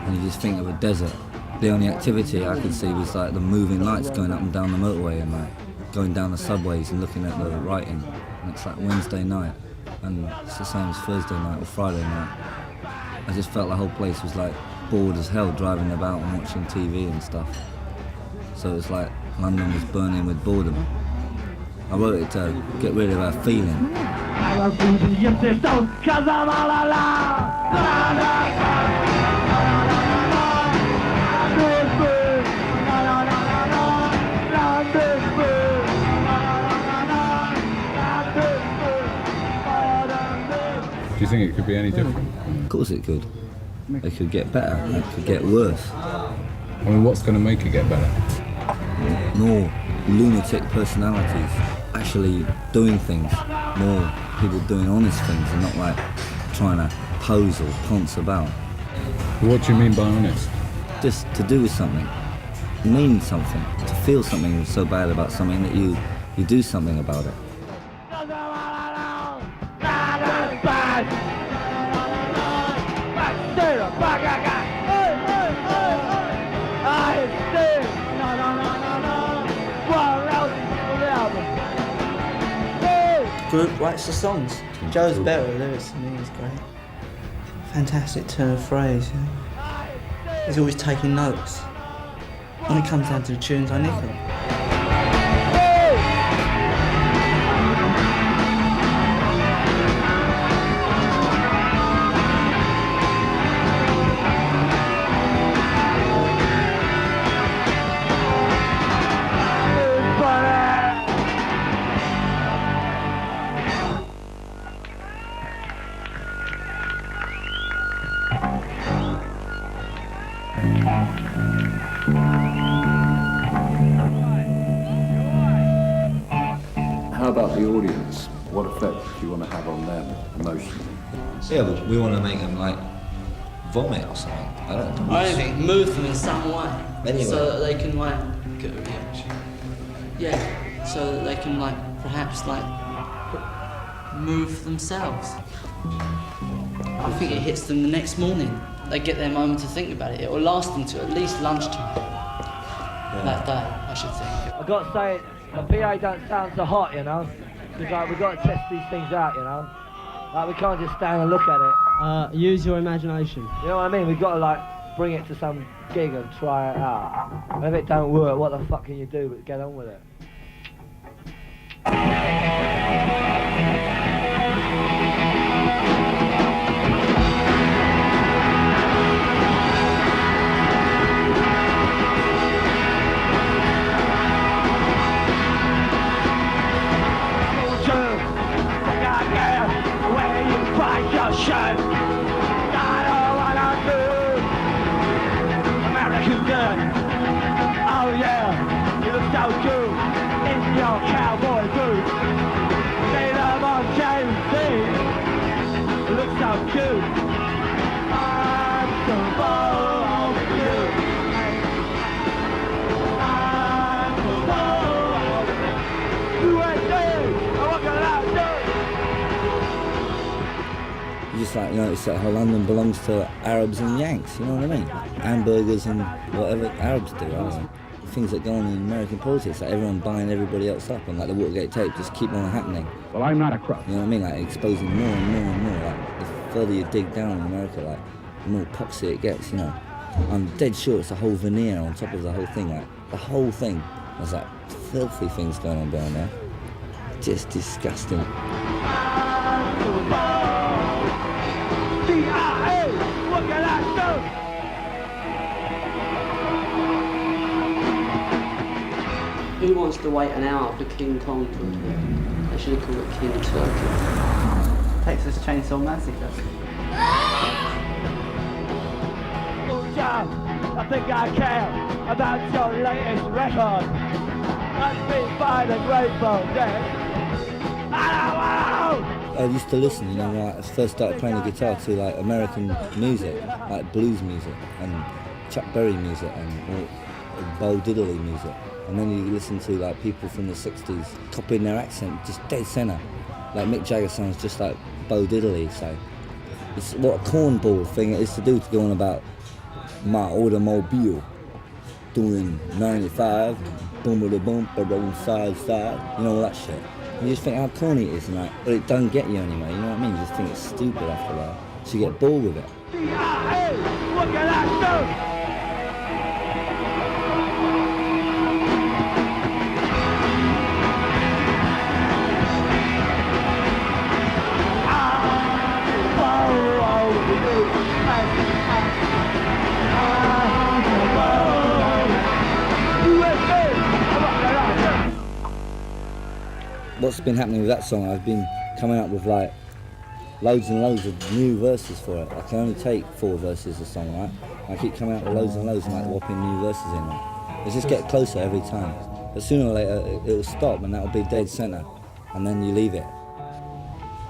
and you just think of a desert. The only activity I could see was like the moving lights going up and down the motorway and like going down the subways and looking at the writing. And it's like Wednesday night, and it's the same as Thursday night or Friday night. I just felt the whole place was like bored as hell, driving about and watching TV and stuff. So it was like London was burning with boredom. I wrote it to get rid of that feeling. Do you think it could be any different? Of course it could. It could get better, it could get worse. I mean, what's going to make it get better? More lunatic personalities actually doing things, more people doing honest things and not like trying to pose or ponce about. What do you mean by honest? Just to do with something, mean something, to feel something so bad about something that you do something about it. Group writes the songs. Joe's better at lyrics than me, he's great. Fantastic turn of phrase, you know. He's always taking notes. When it comes down to the tunes, I nick them. How about the audience? What effect do you want to have on them emotionally? Yeah, but we want to make them like vomit or something. I don't know. I think move them in some way. Anyway. So that they can like get a reaction. Yeah, so that they can like perhaps like move themselves. I think it hits them the next morning. They get their moment to think about it. It will last them to at least lunchtime that day, I should think. I've got to say, the PA don't sound so hot, you know. Because like, we've got to test these things out, you know. Like, we can't just stand and look at it. Use your imagination. You know what I mean? We've got to like bring it to some gig and try it out. And if it don't work, what the fuck can you do but get on with it? Shirt. I don't wanna do American Dirt. Oh yeah, you look so good in your cowboy boots. See them on TV, you look so cute. I'm so bold with you. I'm so bold with you. USA, what can I do? Just like, you know, it's like how London belongs to Arabs and Yanks, you know what I mean? Hamburgers and whatever Arabs do, I don't know. Things that go on in American politics, like everyone buying everybody else up and like the Watergate tape just keep on happening. Well, I'm not a crook. You know what I mean? Like exposing more and more and more. Like the further you dig down in America, like the more poxy it gets, you know. I'm dead sure it's a whole veneer on top of the whole thing, like the whole thing. There's like filthy things going on down there. Just disgusting. Who wants to wait an hour for King Kong to appear? They should have called it King Turkey. Texas Chainsaw Massacre. I think I care about your latest record. That's been by the Grateful Dead. I used to listen, you know, when I first started playing the guitar to like American music, like blues music and Chuck Berry music and Bo Diddley music. And then you listen to like people from the 60s copying their accent, just dead centre. Like Mick Jagger sounds just like Bo Diddley, so it's what a cornball thing it is to do, to go on about my automobile doing 95, boom with a bump, around side, you know, all that shit. You just think how corny it is, and like, but it don't get you anyway, you know what I mean? You just think it's stupid after a while, so you get bored with it. Look at that dude! What's been happening with that song, I've been coming up with like loads and loads of new verses for it. I can only take 4 verses a song, right? I keep coming up with loads and loads and like whopping new verses in there. It just get closer every time. But sooner or later it'll stop and that'll be dead centre, and then you leave it.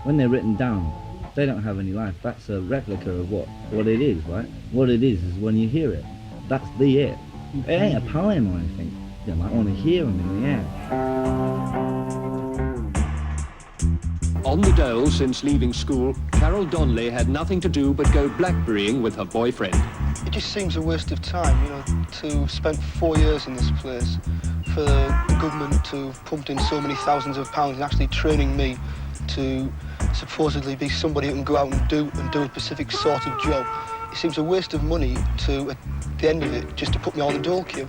When they're written down, they don't have any life. That's a replica of what it is, right? What it is when you hear it. That's the it. It ain't a poem or anything. You might want to hear them in the air. On the dole since leaving school, Carol Donnelly had nothing to do but go blackberrying with her boyfriend. It just seems a waste of time, you know, to have spent 4 years in this place, for the government to have pumped in so many thousands of pounds and actually training me to supposedly be somebody who can go out and do a specific sort of job. It seems a waste of money to, at the end of it, just to put me on the dole queue.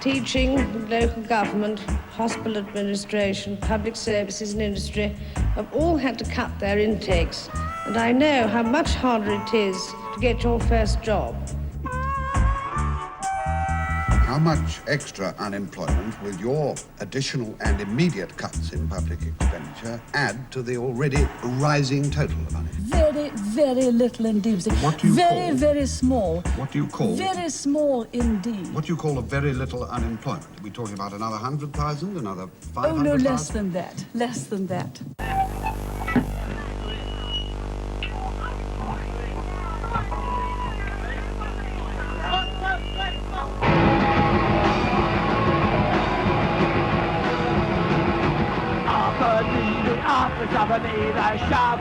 Teaching, local government, hospital administration, public services and industry have all had to cut their intakes, and I know how much harder it is to get your first job. How much extra unemployment will your additional and immediate cuts in public expenditure add to the already rising total of unemployment? Very, very little indeed. What do you very, call? Very small. What do you call? Very small indeed. What do you call a very little unemployment? Are we talking about another 100,000, another 500,000? Oh, no, less than that. Less than that. Office of a leadership.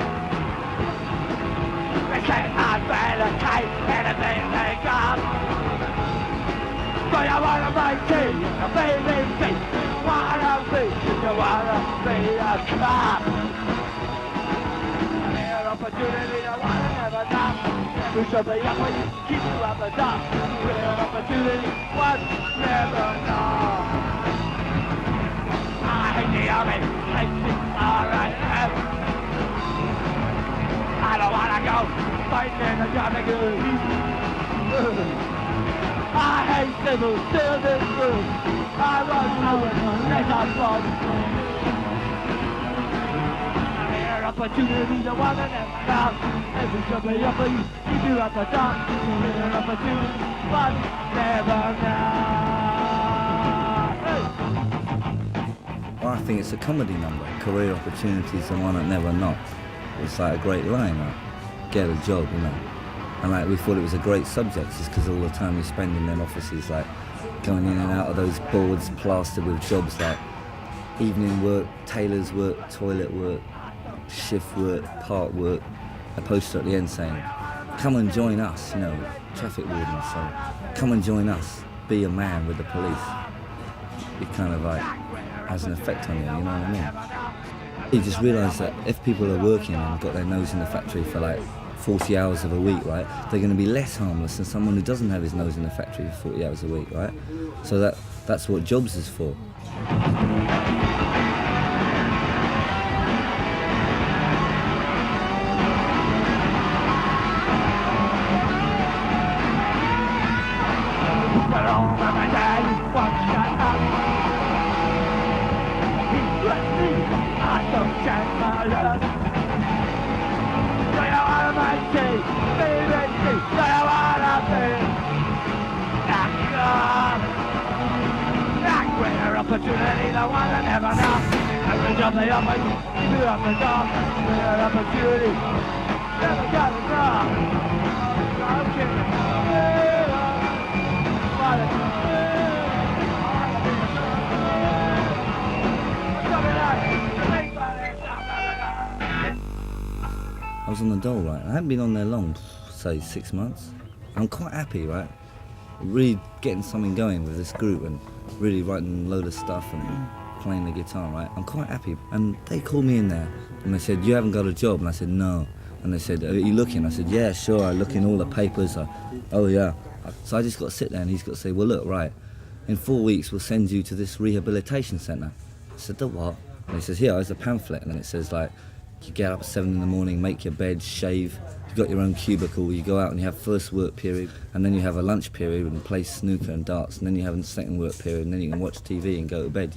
They cannot validate anything they got. Do you wanna make tea? A BBC? You wanna be? You wanna be a cop? Fair opportunity, you wanna never stop. We should be up when you keep you up the top. Fair opportunity, one never know. I hate the army. Alright, I don't wanna go fighting in the job again. I hate civil service. I run over let us run. Fair opportunity, the one that never found. Every job be up for you, you do at the top. Fair opportunity, but never now. I think it's a comedy number. Career opportunities and one that never not. It's like a great line, like, get a job, you know. And like we thought it was a great subject just because all the time we spend in them offices, like going in and out of those boards plastered with jobs like evening work, tailor's work, toilet work, shift work, part work. A poster at the end saying, come and join us, you know, traffic wardens, so come and join us, be a man with the police. It kind of like has an effect on you, you know what I mean? You just realise that if people are working and got their nose in the factory for like 40 hours of a week, right, they're going to be less harmless than someone who doesn't have his nose in the factory for 40 hours a week, right? So that's what jobs is for. Opportunity, the one that never know. Every job they offer you, you have the job. An opportunity, never got it wrong. I'm kidding. I was on the dole, right? I haven't been on there long, say 6 months. I'm quite happy, right? Really getting something going with this group and really writing a load of stuff and playing the guitar, right? I'm quite happy. And they called me in there and they said, you haven't got a job? And I said, no. And they said, are you looking? I said, yeah, sure, I look in all the papers. Oh, yeah. So I just got to sit there and he's got to say, well, look, right, in 4 weeks we'll send you to this rehabilitation centre. I said, the what? And he says, here, there's a pamphlet. And it says, like, you get up at 7 in the morning, make your bed, shave, you've got your own cubicle, you go out and you have first work period, and then you have a lunch period and play snooker and darts, and then you have a second work period, and then you can watch TV and go to bed.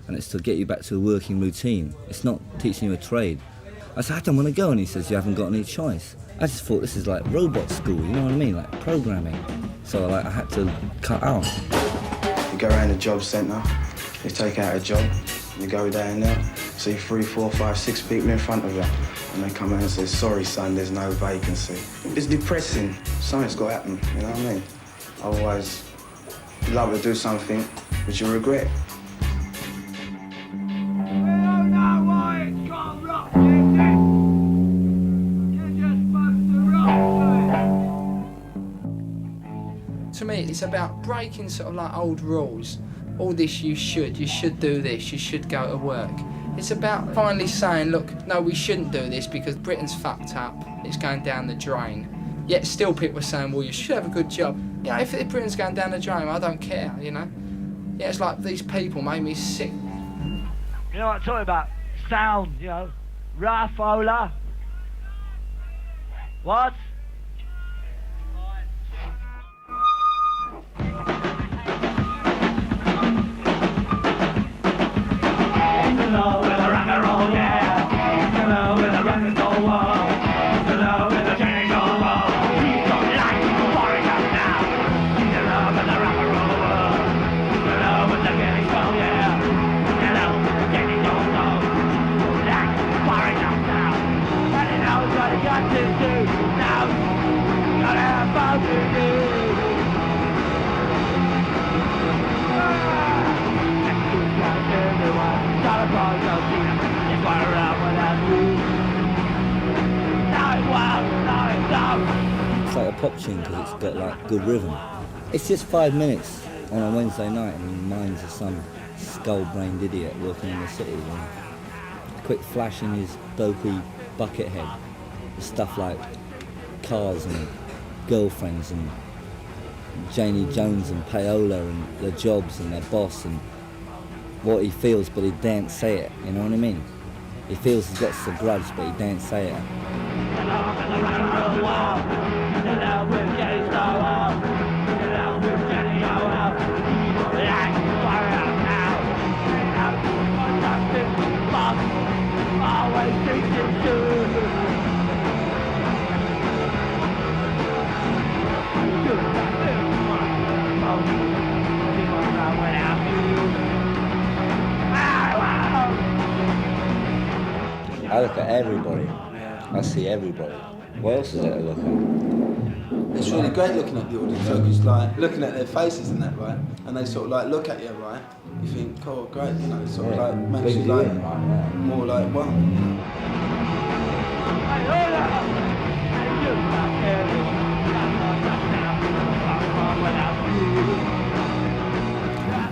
And it's to get you back to a working routine. It's not teaching you a trade. I said, I don't want to go, and he says, you haven't got any choice. I just thought this is like robot school, you know what I mean, like programming. So like, I had to cut out. You go around the job centre, you take out a job, you go down there, see 3, 4, 5, 6 people in front of you, and they come out and say, sorry son, there's no vacancy. It's depressing. Something's got to happen, you know what I mean? Otherwise, you'd love to do something which you regret. To me, it's about breaking sort of like old rules. All this you should do this, you should go to work. It's about finally saying, look, no, we shouldn't do this because Britain's fucked up, it's going down the drain. Yet still people are saying, well, you should have a good job. You know, if Britain's going down the drain, I don't care, you know. Yeah, it's like these people made me sick. You know what I'm talking about? Sound, you know. Raffola. What? Hello with a rock and roll, yeah. Hello with a rock and roll wall. Hello with a chainsaw wall. He's got light pouring up now. Hello with the rock and roll wall. Hello with the getting cold, yeah. Hello with the getting cold, light pouring up now. And he knows what he got to do now. Gotta have fun to do. It's like a pop tune because it's got like good rhythm. It's just 5 minutes on a Wednesday night and he minds of some skull-brained idiot working in the city. You know? A quick flash in his dopey bucket head. Stuff like cars and girlfriends and Janie Jones and payola and their jobs and their boss and what he feels, but he daren't say it, you know what I mean? He feels he's got some grudge, but he daren't say it. I look at everybody. I see everybody. What else is there to look at? It's really great looking at the audience because, like, looking at their faces and that, right? And they sort of like look at you, right? You think, oh, great, you know, it sort of like makes you like more like one.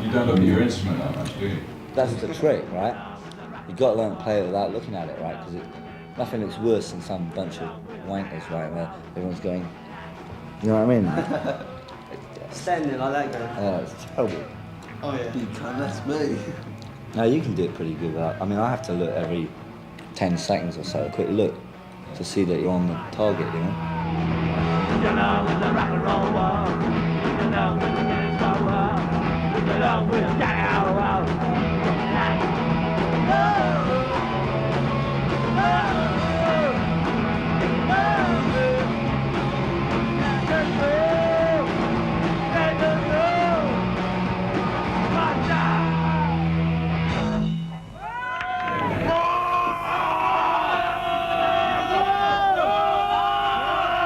You don't look at your instrument that much, do you? That's the trick, right? You've got to learn to play it without looking at it, right? Because nothing looks worse than some bunch of wankers, right, where everyone's going, you know what I mean? Standing there like that going. Oh, it's terrible. Oh yeah. You can't, that's me. No, you can do it pretty good without, I mean, I have to look every 10 seconds or so, a quick look, to see that you're on the target, you know? You know, with the rock and roll world. You know, with the disco world. You know, with the down world.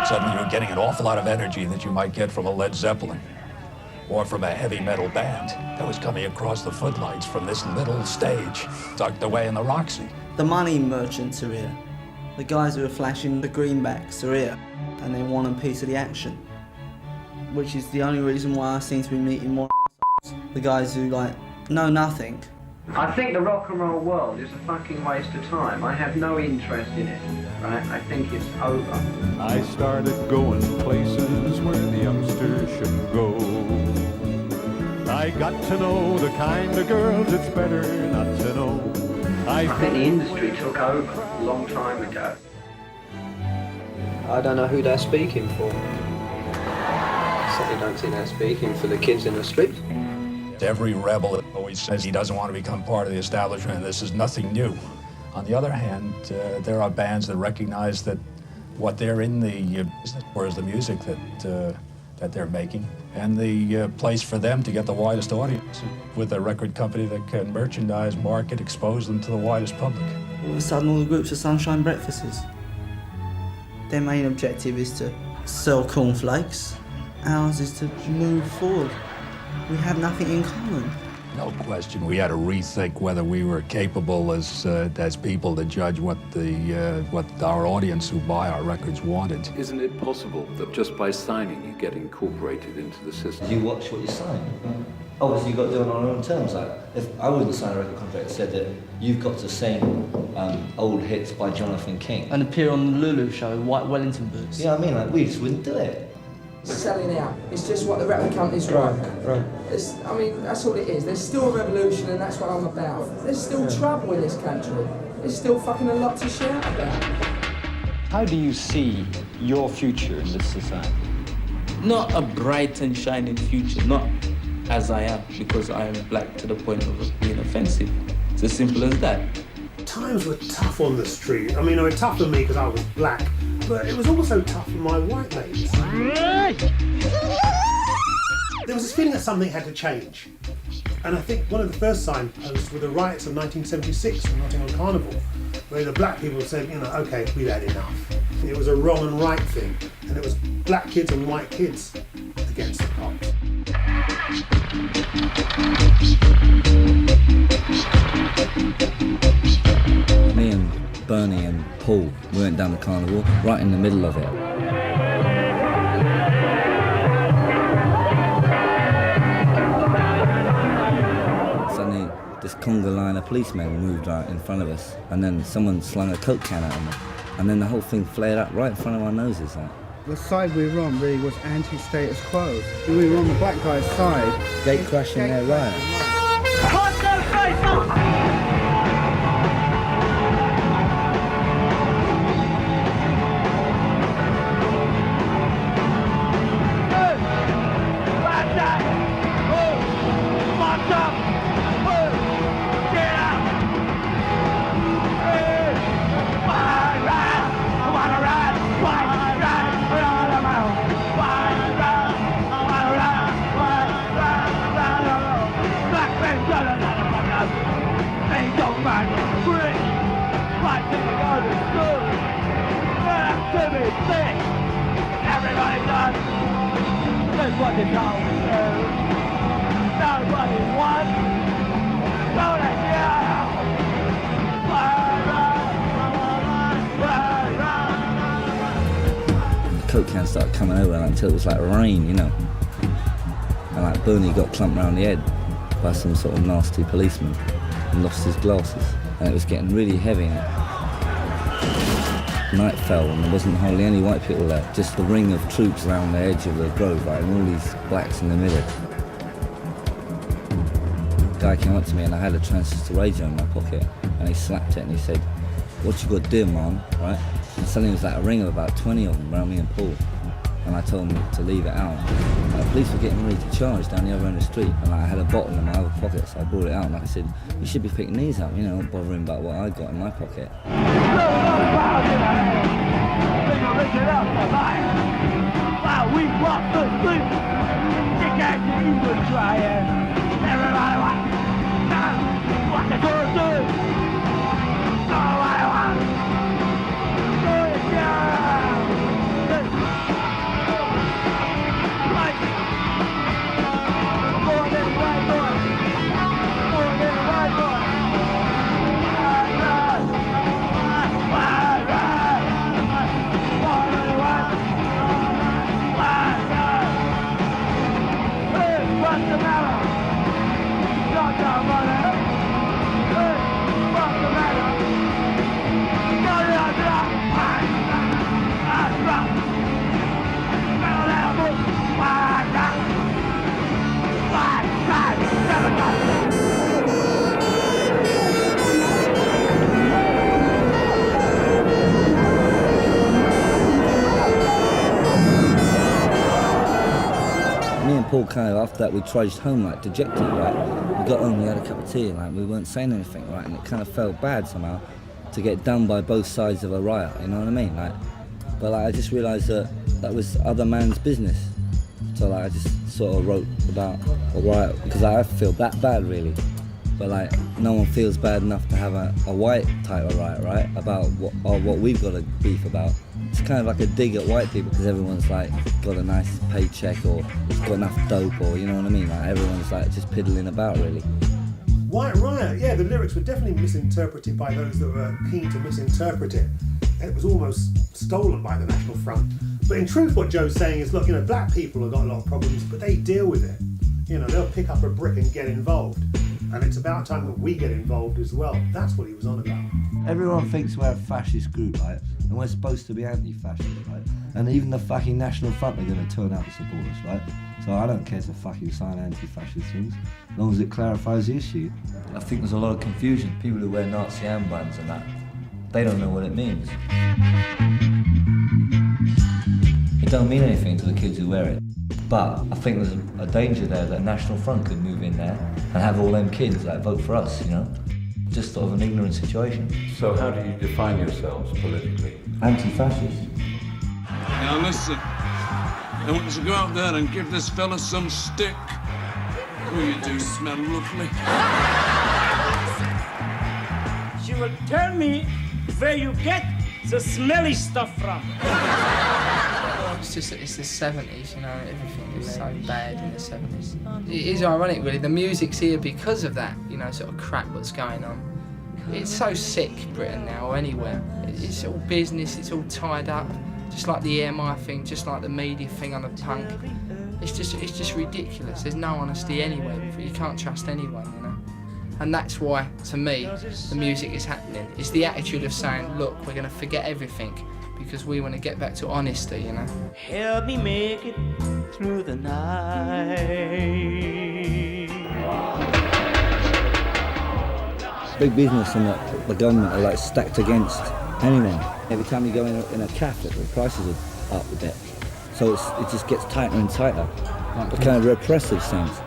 Suddenly you're getting an awful lot of energy that you might get from a Led Zeppelin or from a heavy metal band that was coming across the footlights from this little stage tucked away in the Roxy. The money merchants are here. The guys who are flashing the greenbacks are here, and they want a piece of the action. Which is the only reason why I seem to be meeting more the guys who, like, know nothing. I think the rock and roll world is a fucking waste of time. I have no interest in it, right? I think it's over. I started going places where the youngsters should go. I got to know the kind of girls it's better not to know. I think the industry took over a long time ago. I don't know who they're speaking for. I certainly don't think they're speaking for the kids in the streets. Every rebel always says he doesn't want to become part of the establishment, and this is nothing new. On the other hand, there are bands that recognize that what they're in the business for is the music that they're making, and the place for them to get the widest audience with a record company that can merchandise, market, expose them to the widest public. All of a sudden, all the groups are sunshine breakfasts. Their main objective is to sell cornflakes. Ours is to move forward. We have nothing in common. No question. We had to rethink whether we were capable as people to judge what our audience who buy our records wanted. Isn't it possible that just by signing you get incorporated into the system? Do you watch what you sign? Obviously you've got to do it on our own terms. Like, if I wouldn't sign a record contract that said that you've got to sing old hits by Jonathan King. And appear on the Lulu show in white Wellington boots. You know what I mean? Like, we just wouldn't do it. Selling out. It's just what the record companies want. Right. I mean, that's all it is. There's still a revolution, and that's what I'm about. There's still trouble in this country. There's still fucking a lot to shout about. How do you see your future in this society? Not a bright and shining future, not as I am, because I am black to the point of being offensive. It's as simple as that. Times were tough on the street. I mean, they were tough for me because I was black, but it was also tough for my white mates. There was this feeling that something had to change. And I think one of the first signposts were the riots of 1976 in Nottingham Carnival, where the black people said, you know, okay, we've had enough. It was a wrong and right thing, and it was black kids and white kids against the cops. Me and Bernie and Paul went down the carnival, right in the middle of it. Suddenly, this conga line of policemen moved right in front of us, and then someone slung a Coke can at them, and then the whole thing flared up right in front of our noses. Like. The side we were on really was anti-status quo. We were on the black guy's side. Gate crashing their riot. Everybody does. That's what they call it. Nobody wants. Go to hell. The Coke can started coming over until it was like rain, you know. And like Bernie got clumped round the head by some sort of nasty policeman and lost his glasses. And it was getting really heavy. night fell and there wasn't hardly any white people there, just the ring of troops around the edge of the grove, right, and all these blacks in the middle. The guy came up to me and I had a transistor radio in my pocket and he slapped it and he said, "What you got to do, man?" Right? And suddenly it was like a ring of about 20 of them around me and Paul. And I told him to leave it out. The police were getting ready to charge down the other end of the street, and I had a bottle in my other pocket, so I brought it out and I said, "You should be picking these up, you know, not bothering about what I got in my pocket." Paul kind of, after that, we trudged home like dejected, right? We got home, we had a cup of tea, and like we weren't saying anything, right? And it kind of felt bad somehow to get done by both sides of a riot, you know what I mean? Like, but like I just realised that that was other man's business. So like I just sort of wrote about a riot because I feel that bad really. But like no one feels bad enough to have a white type of riot, right? About what we've got to beef about. It's kind of like a dig at white people because everyone's like got a nice paycheck or got enough dope or you know what I mean? Like everyone's like just piddling about really. White Riot, yeah, the lyrics were definitely misinterpreted by those that were keen to misinterpret it. It was almost stolen by the National Front. But in truth, what Joe's saying is, look, you know, black people have got a lot of problems, but they deal with it. You know, they'll pick up a brick and get involved. And it's about time that we get involved as well. That's what he was on about. Everyone thinks we're a fascist group, right? And we're supposed to be anti-fascist, right? And even the fucking National Front are going to turn out to support us, right? So I don't care to fucking sign anti-fascist things, as long as it clarifies the issue. I think there's a lot of confusion. People who wear Nazi armbands and that, they don't know what it means. It don't mean anything to the kids who wear it. But I think there's a danger there that National Front could move in there and have all them kids like vote for us, you know? Just sort of an ignorant situation. So how do you define yourselves politically? Anti-fascist. Now listen, I want you to go out there and give this fella some stick. Oh, you do smell lovely. She will tell me where you get the smelly stuff from. It's the 70s, you know, everything is so bad in the 70s. It is ironic, really, the music's here because of that, you know, sort of crap that's going on. It's so sick, Britain now, or anywhere. It's all business, it's all tied up, just like the EMI thing, just like the media thing on the punk. It's just ridiculous. There's no honesty anywhere, you can't trust anyone, you know. And that's why, to me, the music is happening. It's the attitude of saying, look, we're going to forget everything, because we want to get back to honesty, you know. Help me make it through the night. Big business and the government are like stacked against anyone. Every time you go in a cafe, the prices are up a bit. So it just gets tighter and tighter. A kind of repressive sense.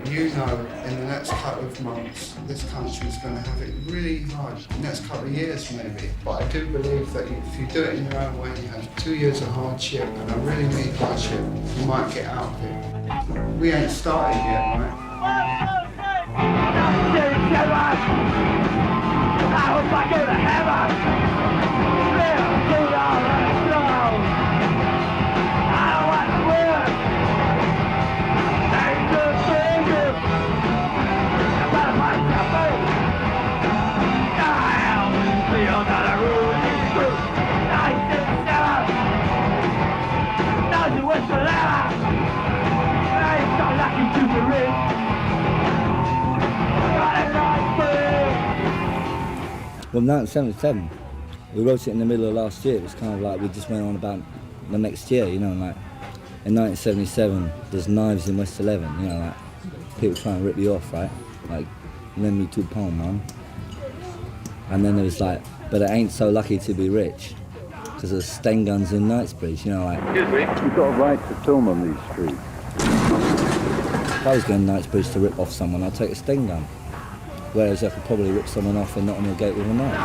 You know, in the next couple of months, this country's going to have it really hard. The next couple of years, maybe. But I do believe that if you do it in your own way, you have 2 years of hardship, and I really mean hardship, you might get out of it. We ain't started yet, right? I hope I go to heaven. I don't want to work. Well, 1977, We wrote it in the middle of last year. It was kind of like we just went on about the next year, you know, like in 1977, there's knives in West 11, you know, like people trying to rip you off, right? Like, lend me £2, man. And then there was like, but it ain't so lucky to be rich, because there's Stain guns in Knightsbridge, you know, like. Excuse me? You've got a right to film on these streets. If I was going to Knightsbridge to rip off someone, I'd take a Stain gun. Whereas I could probably rip someone off in Nottingham Gate with a knife.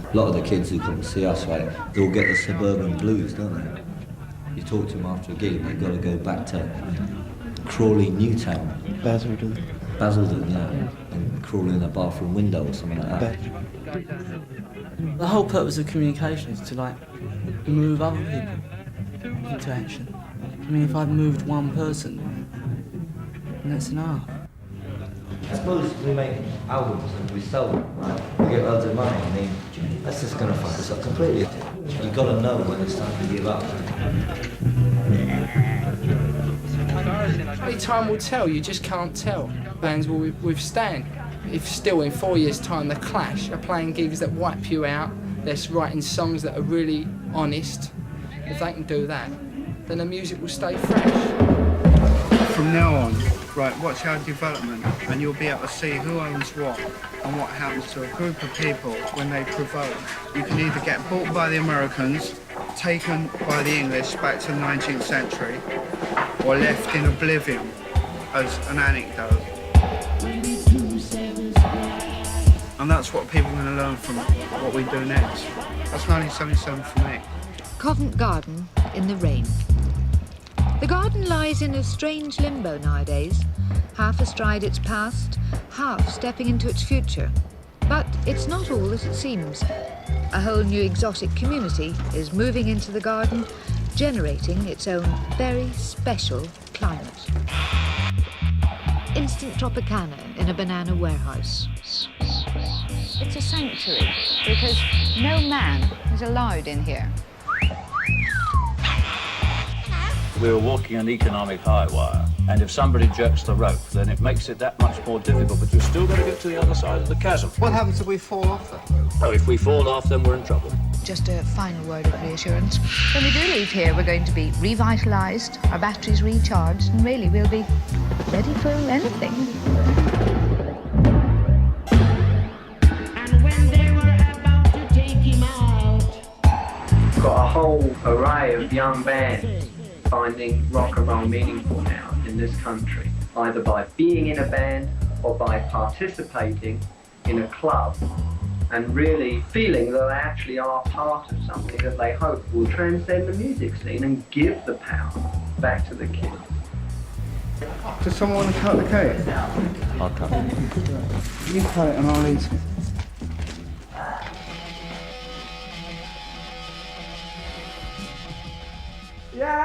A lot of the kids who come to see us, right, they all get the suburban blues, don't they? You talk to them after a gig, they've got to go back to Crawley, Newtown. Basildon, yeah. And crawl in a bathroom window or something like that. The whole purpose of communication is to, like, move other people into action. I mean, if I've moved one person, then that's enough. I suppose we make albums and we sell them, right? We get loads of money. I mean, that's just going to fuck us up completely. You've got to know when it's time to give up. Only time will tell, you just can't tell. Bands will withstand. If still in 4 years' time the Clash are playing gigs that wipe you out, they're writing songs that are really honest, if they can do that, then the music will stay fresh. From now on, right, watch our development and you'll be able to see who owns what and what happens to a group of people when they provoke. You can either get bought by the Americans, taken by the English back to the 19th century, or left in oblivion as an anecdote. And that's what people are going to learn from what we do next. That's 1977 for me. Convent Garden in the rain. The garden lies in a strange limbo nowadays, half astride its past, half stepping into its future. But it's not all as it seems. A whole new exotic community is moving into the garden, generating its own very special climate. Instant Tropicana in a banana warehouse. It's a sanctuary because no man is allowed in here. We were walking an economic high wire, and if somebody jerks the rope, then it makes it that much more difficult, but you're still going to get to the other side of the chasm. What happens if we fall off that rope? Oh, if we fall off, then we're in trouble. Just a final word of reassurance. When we do leave here, we're going to be revitalised, our batteries recharged, and really we'll be ready for anything. Got a whole array of young bands finding rock and roll meaningful now in this country, either by being in a band or by participating in a club and really feeling that they actually are part of something that they hope will transcend the music scene and give the power back to the kids. Does someone want to cut the cake? I'll cut it. You cut it and I'll eat it. Yeah.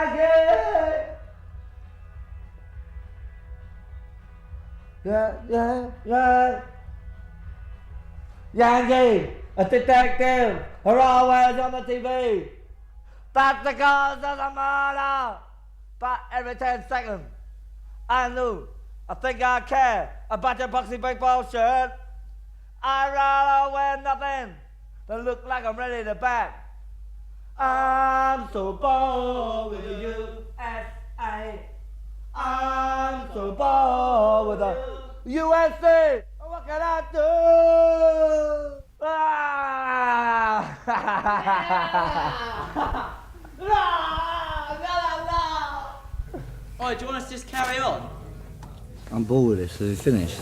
Yankee, a detective, are always on the TV. That's the cause of the murder. But every 10 seconds, I knew. I think I care about your boxy baseball shirt. I'd rather wear nothing than look like I'm ready to bat. I'm so bored with the USA. I'm so bored with the USA. What can I do? Alright, do you want us to just carry on? I'm bored with this, so we finished.